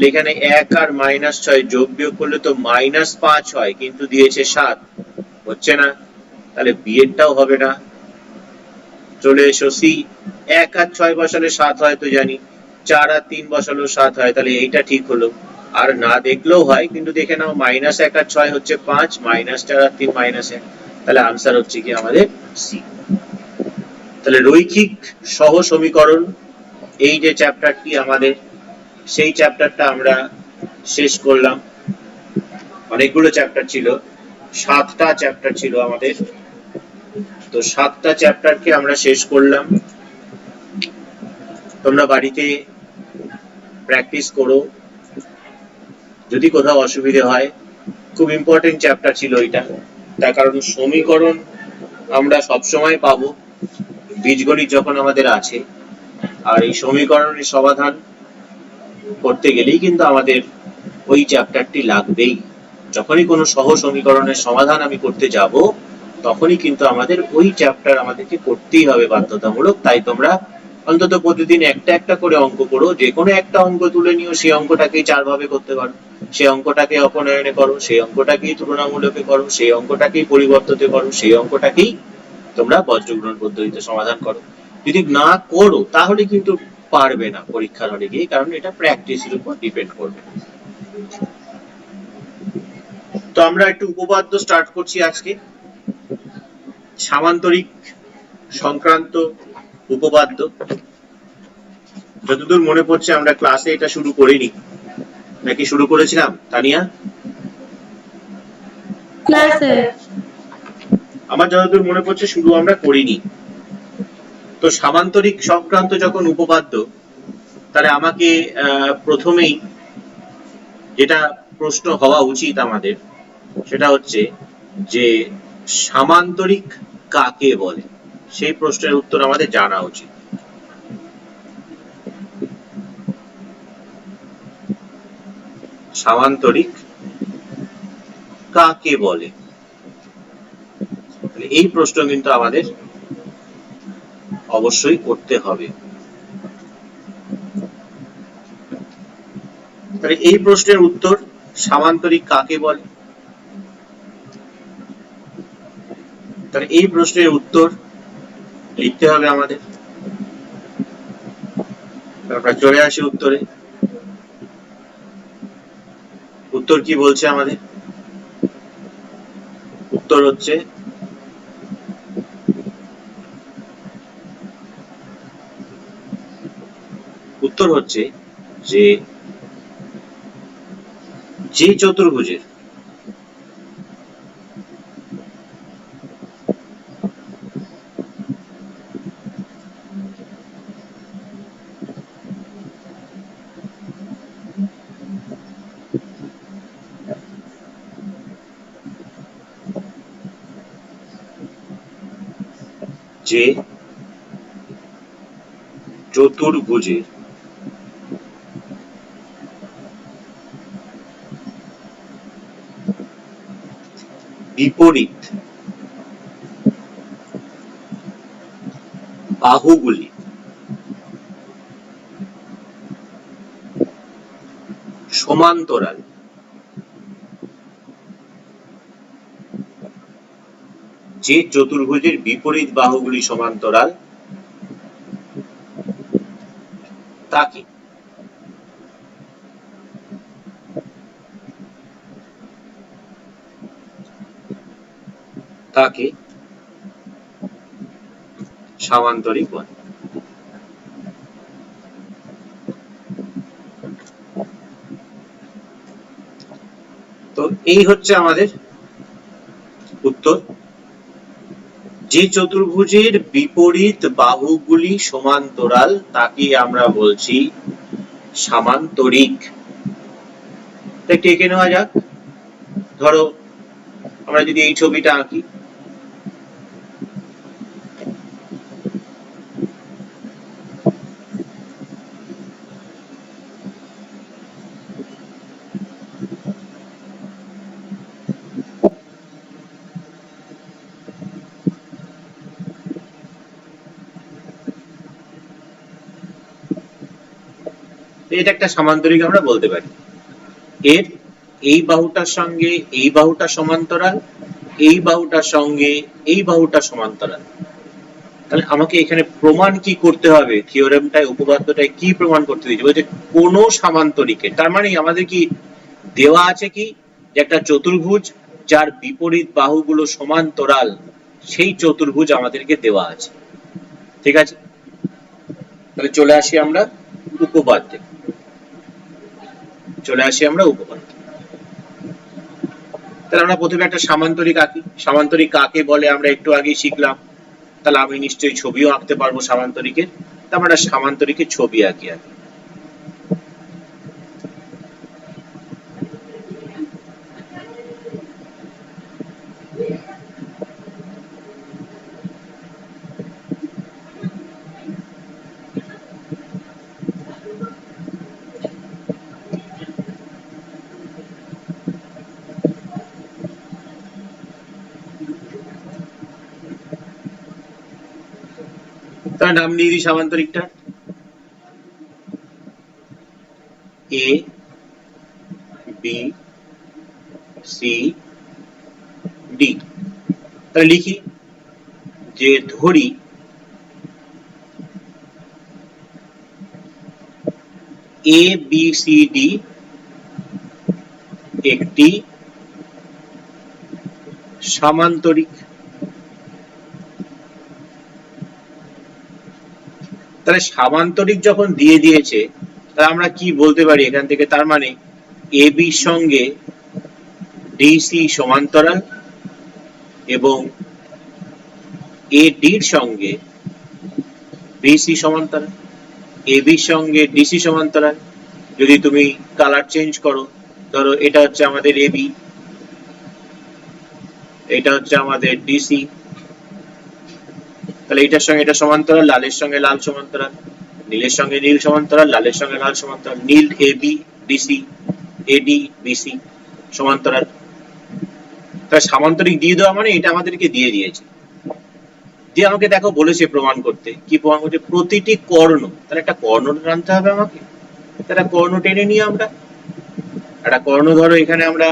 এখানে 1 আর -6 যোগ বিয়োগ করলে তো -5 হয়, কিন্তু দিয়েছে 7, হচ্ছে না, তাহলে বি এরটাও হবে না। চলে এসো সি, 1 আর 6 বসালে 7 হয় তো জানি, 4 আর 3 বসালেও 7 হয়, তাহলে এইটা ঠিক হলো। আর না দেখলেও হয়, কিন্তু দেখে নাও, -1 আর 6 হচ্ছে 5, -4 আর 3 -1, তাহলে আনসার হচ্ছে কি আমাদের সি। তাহলে রৈখিক সহ সমীকরণ, এই যে চ্যাপ্টারটি আমাদের, সেই চ্যাপ্টারটা আমরা শেষ করলাম। অনেকগুলো চ্যাপ্টার ছিল, 7টা চ্যাপ্টার ছিল আমাদের, তো 7টা চ্যাপ্টারকে আমরা শেষ করলাম। তোমরা বাড়িতে প্র্যাকটিস করো, যদি কোথাও অসুবিধা হয়। খুব ইম্পর্টেন্ট চ্যাপ্টার ছিল এটা, তার কারণ সমীকরণ আমরা সবসময় পাবো বীজগণিত যখন আমাদের আছে, আর এই সমীকরণের সমাধান করতে গেলেই কিন্তু আমাদের ওই চ্যাপ্টারটি লাগবেই। যখনই কোনো সহ সমীকরণের সমাধান আমি করতে যাব, তখনই কিন্তু আমাদের ওই চ্যাপ্টার আমাদেরকে করতেই হবে বাধ্যতামূলক। তাই তোমরা অন্তত প্রতিদিন একটা একটা করে অঙ্ক করো, যে কোনো একটা অঙ্ক তুলে নিও, সেই অঙ্কটাকেই 4 ভাবে করতে পারো, সেই অঙ্কটাকে অপনয়নে করো, সেই অঙ্কটাকেই তুলনামূলকে করো, সেই অঙ্কটাকেই পরিবর্ততে করো, সেই অঙ্কটাকেই তোমরা বজ্রগুণন পদ্ধতিতে সমাধান করো। যদি না করো তাহলে কিন্তু পারবে না পরীক্ষার হলে গিয়ে, কারণ এটা প্র্যাকটিসের উপর ডিপেন্ড করবে। তো আমরা একটু উপপাদ্য স্টার্ট করছি আজকে, সামান্তরিক সংক্রান্ত উপপাদ্য। যতদূর মনে পড়ছে আমরা ক্লাসে এটা শুরু করিনি, নাকি শুরু করেছিলাম তানিয়া? ক্লাসে আমার যতদূর মনে পড়ছে শুরু আমরা করিনি। তো সামান্তরিক সংক্রান্ত যখন উপপাদ্য, তাহলে আমাকে প্রথমেই যেটা প্রশ্ন হওয়া উচিত আমাদের, সেটা হচ্ছে যে সামান্তরিক কাকে বলে, সেই প্রশ্নের উত্তর আমাদের জানা উচিত। সামান্তরিক কাকে বলে, এই প্রশ্ন কিন্তু আমাদের অবশ্যই করতে হবে। তাহলে এই প্রশ্নের উত্তর সামান্তরিক কাকে বলে, তাহলে এই প্রশ্নের উত্তর লিখতে হবে আমাদের। আমরা চলে আসি উত্তরে। উত্তর কি বলছে আমাদের? উত্তর হচ্ছে যে চতুর্ভুজের বিপরীত বাহুগুলি সমান্তরাল, যে চতুর্ভুজের বিপরীত বাহুগুলি সমান্তরাল তাকে সামান্তরিক বলে। তো এই হচ্ছে আমাদের উত্তর। যে চতুর্ভুজের বিপরীত বাহুগুলি সমান্তরাল তাকে আমরা বলছি সামান্তরিক। তাই টেকে নেওয়া যাক। ধরো আমরা যদি এই ছবিটা আঁকি, এটা একটা সামান্তরিক আমরা বলতে পারি। এর এই বাহুটার সঙ্গে এই বাহুটা সমান্তরাল, এই বাহুটার সঙ্গে এই বাহুটা সমান্তরাল। তাহলে আমাকে এখানে প্রমাণ কি করতে হবে? থিওরেমটায়, উপপাদ্যটায় কি প্রমাণ করতে দিয়েছে? বলছে কোন সামান্তরিকে, তার মানে আমাদের কি দেওয়া আছে কি যে একটা চতুর্ভুজ যার বিপরীত বাহুগুলো সমান্তরাল, সেই চতুর্ভুজ আমাদেরকে দেওয়া আছে। ঠিক আছে, তাহলে চলে আসি আমরা উপপাদ্যে। তাহলে আমরা প্রথমে একটা সামান্তরিক আঁকি। সামান্তরিক কাকে বলে আমরা একটু আগেই শিখলাম। তাহলে আমি নিশ্চয়ই ছবিও আঁকতে পারবো সামান্তরিকের। তাহলে আমরা সামান্তরিকের ছবি আঁকি। তার নাম দিয়ে দিই সামান্তরিকটা এ বি সি ডি। তাহলে লিখি যে ধরি এ বি সি ডি একটি সামান্তরিক। তাহলে সামান্তরিক যখন দিয়ে দিয়েছে, তাহলে আমরা কি বলতে পারি এখান থেকে? তার মানে এ বির সঙ্গে ডিসি সমান্তরাল এবং এ ডির সঙ্গে বিসি সমান্তরাল, এ বির সঙ্গে ডিসি সমান্তরাল। যদি তুমি কালার চেঞ্জ করো ধরো এটা হচ্ছে আমাদের এবি, এটা হচ্ছে আমাদের ডিসি, তাহলে এটার সঙ্গে এটা সমান্তরাল, লালের সঙ্গে লাল সমান্তরাল, নীলের সঙ্গে নীল সমান্তরাল, লালের সঙ্গে লাল সমান্তরাল, নীল এবি ডিসি, এডি বিসি সমান্তরাল। তাহলে সামান্তরিক দিয়ে দেওয়া মানে এটা আমাদেরকে দিয়ে দিয়েছে, দিয়ে আমাকে দেখো বলেছে প্রমাণ করতে, কি প্রমাণ করছে, প্রতিটি কর্ণ, তাহলে একটা কর্ণ টানতে হবে আমাকে, একটা কর্ণ টেনে নিই আমরা, একটা কর্ণ ধরো এখানে আমরা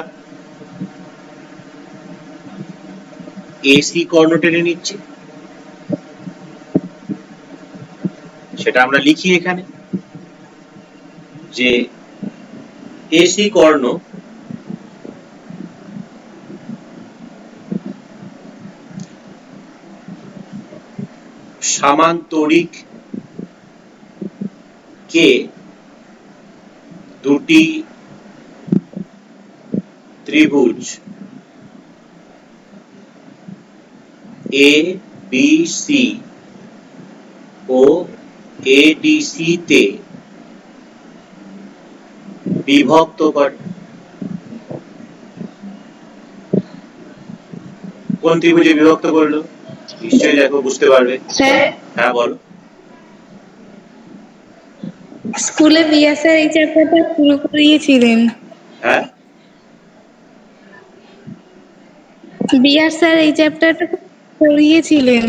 এসি কর্ণ টেনে নিচ্ছি, সেটা আমরা লিখি এখানে যে এসি কর্ণ সামান্তরিক কে দুটি ত্রিভুজ A B C O ADC তে বিভক্ত করে। কোন ত্রিভুজে বিভক্ত করলো? নিশ্চয়ই দেখো বুঝতে পারবে। স্যার, হ্যাঁ বলো। স্কুলে বিয়া স্যার এই চ্যাপ্টারটা শুরু করিয়েছিলেন। হ্যাঁ, বিয়া স্যার এই চ্যাপ্টারটা করিয়েছিলেন,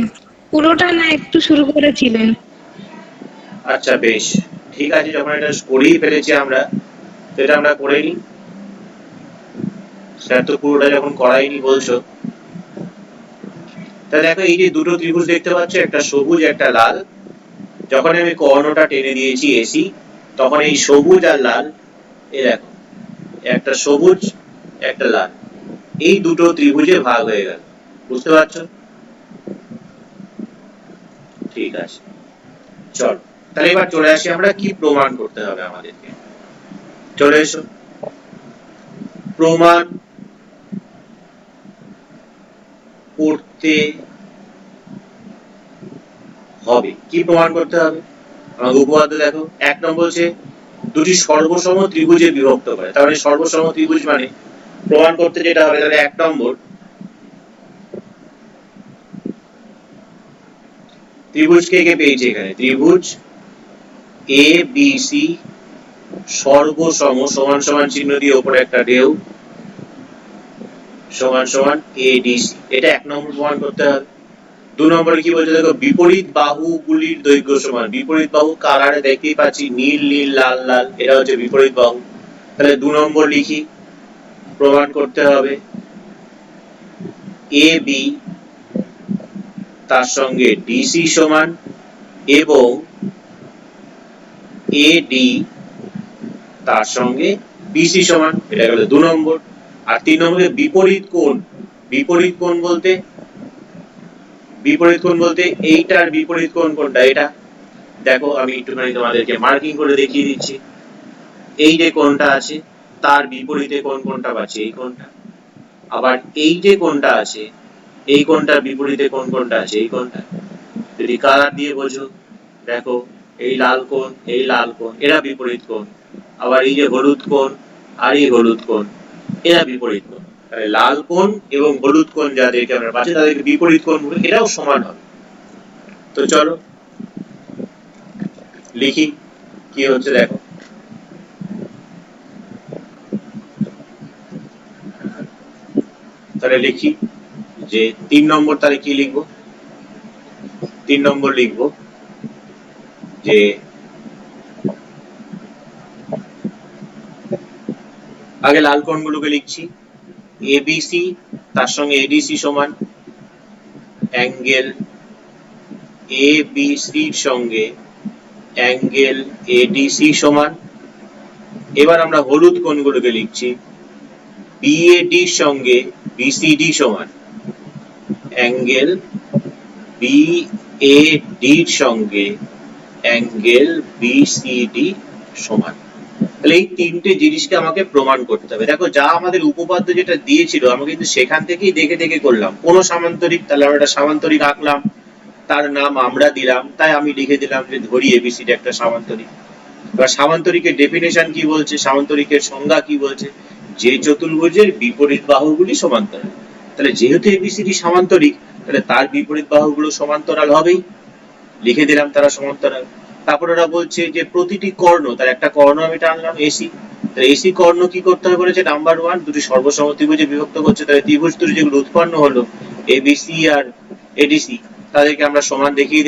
পুরোটা না একটু শুরু করেছিলেন। আচ্ছা বেশ, ঠিক আছে, যখন এটা করেই ফেলেছি আমরা, তো এটা আমরা করেই নিই। স্যার তো পুরোটা যখন করাইনি বলছো, তাহলে দেখো এই যে দুটো ত্রিভুজ দেখতে পাচ্ছ, একটা সবুজ একটা লাল, যখন আমি কর্ণটা টেনে দিয়েছি এসি, তখন এই সবুজ আর লাল, এই দেখো একটা সবুজ একটা লাল, এই দুটো ত্রিভুজে ভাগ হয়ে গেল, বুঝতে পারছো? ঠিক আছে, চলো তাহলে এবার চলে আসি আমরা কি প্রমাণ করতে হবে আমাদেরকে। চলে এসো, প্রমাণ করতে হবে। কি প্রমাণ করতে হবে? আমাকে উপপাদ্য দেখো, 1 নম্বর বলছে দুটি সর্বসম ত্রিভুজে বিভক্ত করে, তাহলে সর্বসম ত্রিভুজ মানে প্রমাণ করতে যেটা হবে, তাহলে 1 নম্বর ত্রিভুজ কে কে পেয়েছি এখানে, ত্রিভুজ এ বি সি সর্বসম, সমান সমান চিহ্ন দিয়ে উপরে একটা ঢেউ, সমান সমান এডিসি, এটা 1 নম্বর প্রমাণ করতে হবে। 2 নম্বরে কি বলছে দেখো, বিপরীত বাহুগুলির দৈর্ঘ্য সমান, বিপরীত বাহু কালারে দেখতেই পাচ্ছি নীল নীল লাল লাল, এটা হচ্ছে বিপরীত বাহু, তাহলে 2 নম্বর লিখি, প্রমাণ করতে হবে এ বি তার সঙ্গে ডিসি সমান এবং এডি তার সঙ্গে বিসি সমান, এটা গেল 2 নম্বর। আর 3 নম্বরে বিপরীত কোণ, বিপরীত কোণ বলতে, বিপরীত কোণ বলতে এইটার বিপরীত কোণ কোনটা, এটা দেখো আমি একটুখানি তোমাদেরকে মার্কিং করে দেখিয়ে দিচ্ছি, এই যে কোণটা আছে তার বিপরীতে কোণ কোনটা পাচ্ছি, এই কোণটা, আবার এই যে কোণটা আছে এই কোণটার বিপরীতে কোণ কোনটা আছে, এই কোণটা। যদি কালার দিয়ে বোঝো, দেখো এই লাল কোণ, এই লাল কোণ, এরা বিপরীত কোণ, আবার এই যে হলুদ কোণ আর এই হলুদ কোণ, এরা বিপরীত কোণ। তাহলে লাল কোণ এবং হলুদ কোণ যাদেরকে আমরা পাচ্ছি তাদেরকে বিপরীত কোণ বলে, এটাও সমান হবে। তো চলো লিখি কি হচ্ছে দেখো, তাহলে লিখি যে 3 নম্বর, তাহলে কি লিখবো, 3 নম্বর লিখবো যে আগে লাল কোণগুলোকে লিখছি, এবিসি তার সঙ্গে এডিসি সমান অ্যাঙ্গেল এবিসি সঙ্গে অ্যাঙ্গেল এডিসি সমান। এবার আমরা হলুদ কোণগুলোকে লিখছি, বিএডি সঙ্গে বিসিডি সমান অ্যাঙ্গেল বিএডি সঙ্গে অ্যাঙ্গেল বিসিডি সমান। তাহলে এই তিনটে জিনিসকে আমাকে প্রমাণ করতে হবে। দেখো যা আমাদের উপপাদ্য যেটা দিয়েছিল আমরা কিন্তু সেখান থেকেই দেখে দেখে করলাম, কোন সামান্তরিক, তাহলে আমরা একটা সামান্তরিক আঁকলাম, তার নাম আমরা দিলাম, তাই আমি লিখে দিলাম যে ধরি এবিসিডি একটা সামান্তরিক। এবার সামান্তরিকের ডেফিনেশন কি বলছে, সামান্তরিকের সংজ্ঞা কি বলছে, যে চতুর্ভুজের বিপরীত বাহুগুলি সমান্তরাল। তাহলে যেহেতু এবিসিডি সামান্তরিক, তাহলে তার বিপরীত বাহুগুলো সমান্তরাল হবেই, লিখে দিলাম তারা সমান্তরাল। তারপর ওরা বলছে যে প্রতিটি কর্ণ, তার একটা কর্ণ আমি টানলাম এসি, তাহলে এসি কর্ণ কি করতে হবে বলেছে, নাম্বার 1 দুটি সর্বসম ত্রিভুজে বিভক্ত করছে, তাহলে ত্রিভুজ দুটি যেগুলো উৎপন্ন হলো এবিসি আর এডিসি, তাদেরকে আমরা সমান দেখিয়ে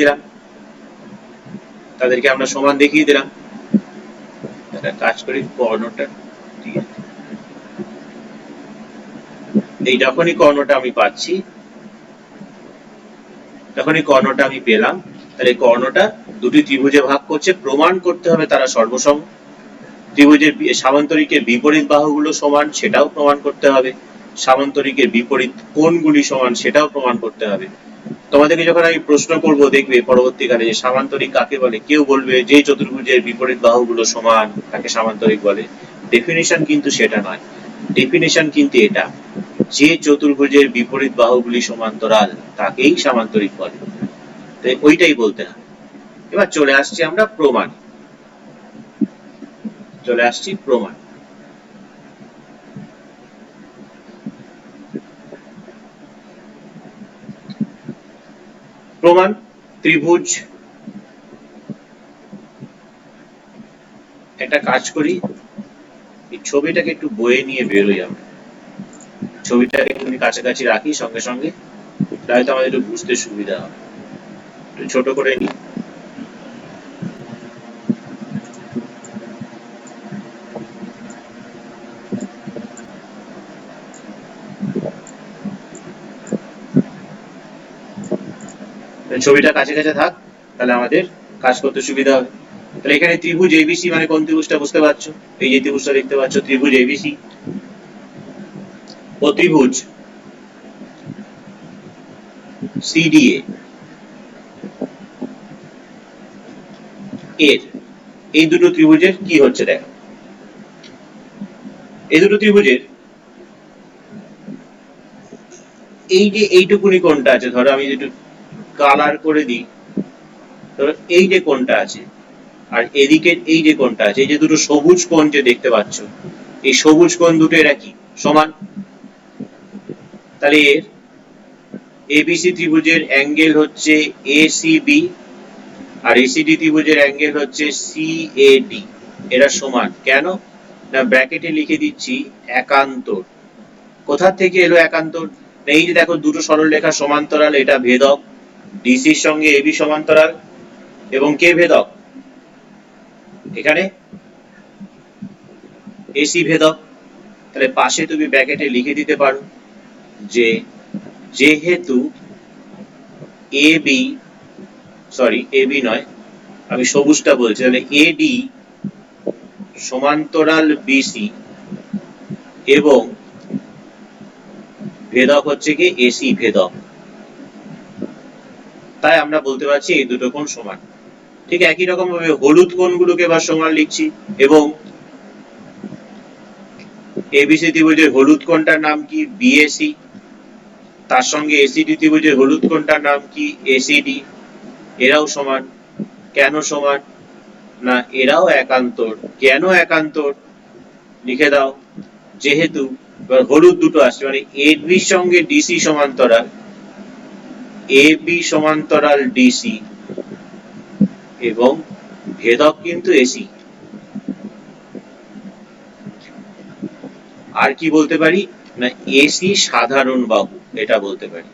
দিলাম, একটা কাজ করি কর্ণটা, ঠিক আছে, এই যখনই কর্ণটা আমি পাচ্ছি, যখনই কর্ণটা আমি পেলাম, তাহলে কর্ণটা দুটি ত্রিভুজে ভাগ করছে, প্রমাণ করতে হবে তারা সর্বসম। ত্রিভুজের সামান্তরিকের বিপরীত বাহুগুলো সমান, সেটাও প্রমাণ করতে হবে। সামান্তরিকের বিপরীত কোণগুলি সমান, সেটাও প্রমাণ করতে হবে। তোমাদেরকে যখন আমি প্রশ্ন করব, দেখবে পরবর্তীকালে যে সামান্তরিক কাকে বলে, কেউ বলবে যে চতুর্ভুজের বিপরীত বাহুগুলো সমান তাকে সামান্তরিক বলে। ডেফিনিশন কিন্তু সেটা নয়, ডেফিনিশন কিন্তু এটা, যে চতুর্ভুজের বিপরীত বাহুগুলি সমান্তরাল তাকেই সামান্তরিক বলে। তাই ওইটাই বলতে হবে। এবার চলে আসছি আমরা প্রমাণ, প্রমাণ ত্রিভুজ, একটা কাজ করি, এই ছবিটাকে একটু বয়ে নিয়ে বেরোই আমরা, ছবিটাকে একটু কাছাকাছি রাখি সঙ্গে সঙ্গে, তাহলে তো আমাদের একটু বুঝতে সুবিধা হবে। একটু ছোট করে নিই, ছবিটা কাছে কাছে থাক, তাহলে আমাদের কাজ করতে সুবিধা হবে। তাহলে এখানে ত্রিভুজ এবিসি মানে কোন ত্রিভুজটা বুঝতে পারছো, এই যে ত্রিভুজটা দেখতে পাচ্ছ, ত্রিভুজ এবিসি ও ত্রিভুজ সিডিএ এর, এই দুটো ত্রিভুজের কি হচ্ছে দেখো, এই দুটো ত্রিভুজের এই যে এইটুকুনি কোণটা আছে, ধরো আমি একটু কালার করে দিই, ধরো এই যে কোণটা আছে আর এদিকে এই যে কোণটা আছে, এই যে দুটো সবুজ কোণ যে দেখতে পাচ্ছ, এই সবুজ কোণ দুটো এরা কি সমান, তাহলে এর এবিসি ত্রিভুজের অ্যাঙ্গেল হচ্ছে এসিবি আর এসিডি ত্রিভুজের অ্যাঙ্গেল হচ্ছে সিএডি, এরা সমান। কেন না, ব্র্যাকেটে লিখে দিচ্ছি একান্তর। কোথা থেকে এলো একান্তর, এই যে দেখো দুটো সরলরেখা সমান্তরাল, এটা ভেদক, ডিসির সঙ্গে এবি সমান্তরাল, এবং কে ভেদক, এখানে এসি ভেদক। তাহলে পাশে তুমি ব্র্যাকেটে লিখে দিতে পারো যে যেহেতু এবি নয়, আমি সবুজটা বলছি, তাহলে এডি সমান্তরাল বিসি এবং ভেদক হচ্ছে কি এসি ভেদক, তাই আমরা বলতে পারছি এই দুটো কোণ সমান। ঠিক একই রকম ভাবে হলুদ কোণগুলোকে এবার সমান লিখছি, এবং এবিসি ত্রিভুজের হলুদ কোণটার নাম কি বিএসি, তার সঙ্গে এসিডি ত্রিভুজের হলুদ কোণটার নাম কি এসিডি, এরাও সমান। কেন সমান না, এরাও একান্তর। কেন একান্তর লিখে দাও, যেহেতু হলুদ দুটো আসছে, মানে এবি সঙ্গে ডিসি সমান্তরাল, এবি সমান্তরাল ডিসি, এবং ভেদক কিন্তু এসি। আর কি বলতে পারি না, এসি সাধারণ বাহু, এটা বলতে পারি।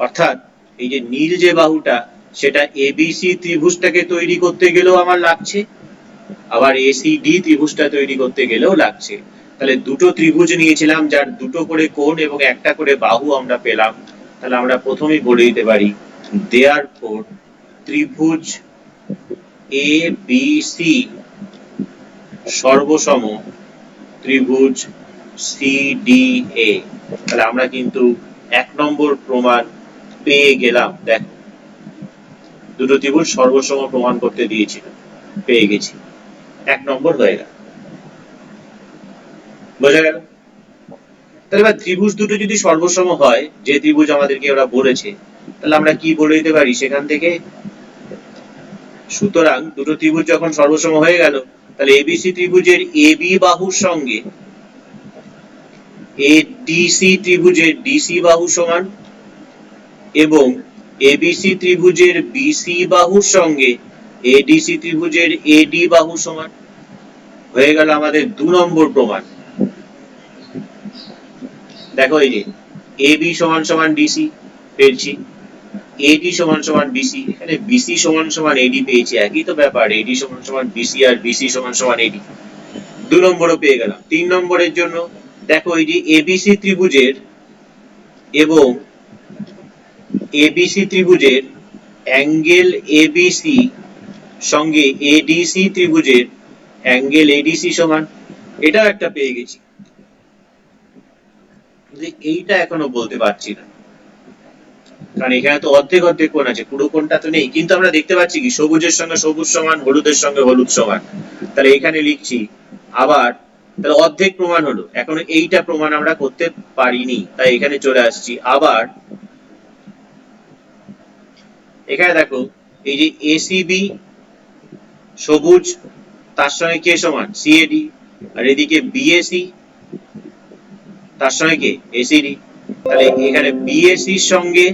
অর্থাৎ এই যে নীল যে বাহুটা, সেটা এবিসি ত্রিভুজটাকে তৈরি করতে গেলেও আমার লাগছে, আবার এসিডি ত্রিভুজটা তৈরি করতে গেলেও লাগছে। তাহলে দুটো ত্রিভুজ নিয়েছিলাম যার দুটো করে কোণ এবং একটা করে বাহু আমরা পেলাম, তাহলে আমরা প্রথমেই বলে দিতে পারি দেয়ারফর ত্রিভুজ এবিসি সর্বসম ত্রিভুজ সিডিএ। তাহলে আমরা কিন্তু 1 নম্বর প্রমাণ পেয়ে গেলাম। দেখ, দুটো ত্রিভুজ সর্বসম প্রমাণ করতে দিয়েছিল, পেয়ে গেছি, 1 নম্বর হয়ে গেল। বোঝা গেল? তাহলে এবার ত্রিভুজ দুটো যদি সর্বসম হয়, যে ত্রিভুজ আমাদেরকে ওরা বলেছে, তাহলে আমরা কি বলে দিতে পারি সেখান থেকে, সুতরাং দুটো ত্রিভুজ যখন সর্বসম হয়ে গেল, তাহলে এবিসি ত্রিভুজের এবি বাহুর সঙ্গে এডিসি ত্রিভুজের ডিসি বাহু সমান এবং এবিসি ত্রিভুজের বিসি বাহুর সঙ্গে এডিসি ত্রিভুজের এডি বাহু সমান। হয়ে গেল আমাদের 2 নম্বর প্রমাণ। দেখো এই যে এবি সমান সমান ডিসি পেয়েছি, এডি সমান সমান বিসি, এখানে বিসি সমান সমান এডি পেয়েছি, একই তো ব্যাপার, এডি সমান সমান বিসি আর বিসি সমান সমান এডি। 2 নম্বরও পেয়ে গেলাম। 3 নম্বরের জন্য দেখো এই যে এবিসি ত্রিভুজের এবং এবিসি ত্রিভুজের অ্যাঙ্গেল এবিসি সঙ্গে এডিসি ত্রিভুজের অ্যাঙ্গেল এডিসি সমান, এটাও একটা পেয়ে গেছি। এইটা এখনো বলতে পারছি না, কারণ এখানে তো অর্ধেক অর্ধেক কোণ আছে, পুরো কোণটা তো নেই। কিন্তু আমরা দেখতে পাচ্ছি কি সবুজের সঙ্গে সবুজ সমান, হলুদের সঙ্গে হলুদ সমান। তাহলে এখানে লিখছি আবার, তাহলে অর্ধেক প্রমাণ হলো। এখন এইটা প্রমাণ আমরা করতে পারিনি, তাই এখানে চলে আসছি। আবার এখানে দেখো এই যে এসিবি সবুজ, তার সঙ্গে কে সমান সিএডি, আর এদিকে বিএসি তার সঙ্গে কে এসিডি। তাহলে এখানে বিএসি এর সঙ্গে,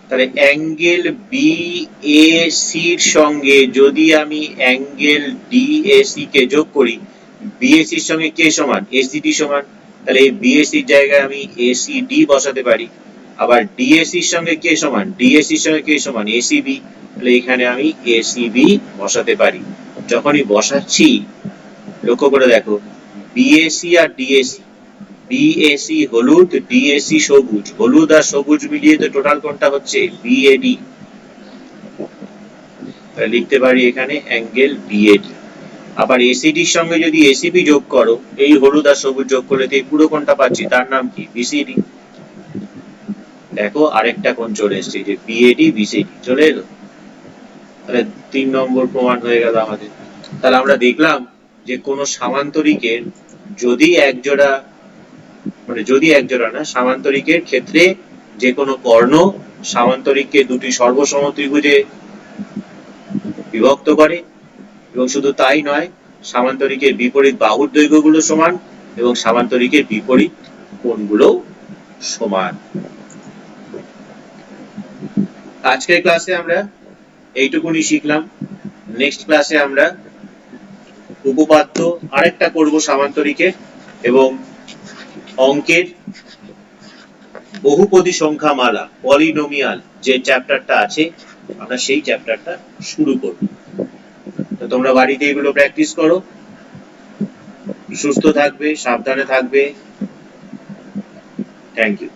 তাহলে অ্যাঙ্গেল বিএসি এর সঙ্গে যদি আমি অ্যাঙ্গেল ডিএসি কে যোগ করি, বিএসি এর সঙ্গে কে সমান এসিডি সমান। তাহলে এই বিএসি এর জায়গায় আমি এসিডি বসাতে পারি। আবার ডিএসি এর সঙ্গে কে সমান, ডিএসি এর সঙ্গে কে সমান এসিবি, তাহলে এখানে আমি এসিবি বসাতে পারি। যখনই বসাচ্ছি লক্ষ্য করে দেখো বিএসি আর ডিএসি, বিএসি হলুদ, ডিএসি সবুজ, হলুদ আর সবুজ মিলিয়ে তো টোটাল কোণটা হচ্ছে বিএডি। লিখতে পারি এখানে অ্যাঙ্গেল বিএডি। আবার এসিডি এর সঙ্গে যদি এসিবি যোগ করো, এই হলুদ আর সবুজ যোগ করলে তো এই পুরো কোণটা পাচ্ছি, তার নাম কি বিসিডি। দেখো আরেকটা কোণ চলে এসেছে, যে বিএডি বিসিডি চলে এলো। তাহলে 3 নম্বর প্রমাণ হয়ে গেল আমাদের। তাহলে আমরা দেখলাম যে কোন সামান্তরিকের যদি একজোড়া, মানে যদি একজোড়া না, সামান্তরিকের ক্ষেত্রে যে কোনো কর্ণ সামান্তরিককে দুটি সর্বসম ত্রিভুজে বিভক্ত করে, এবং শুধু তাই নয়, সামান্তরিকের বিপরীত বাহুর দৈর্ঘ্যগুলো সমান এবং সামান্তরিকের বিপরীত কোণগুলো সমান। আজকের ক্লাসে আমরা এইটুকুনি শিখলাম। নেক্সট ক্লাসে আমরা উপপাদ্য আরেকটা করব সামান্তরিকের, এবং অঙ্কের বহুপদী সংখ্যা মালা পলিনোমিয়াল যে চ্যাপ্টারটা আছে, আমরা সেই চ্যাপ্টারটা শুরু করব। তো তোমরা বাড়িতে এগুলো প্র্যাকটিস করো, সুস্থ থাকবে, সাবধানে থাকবে। Thank you.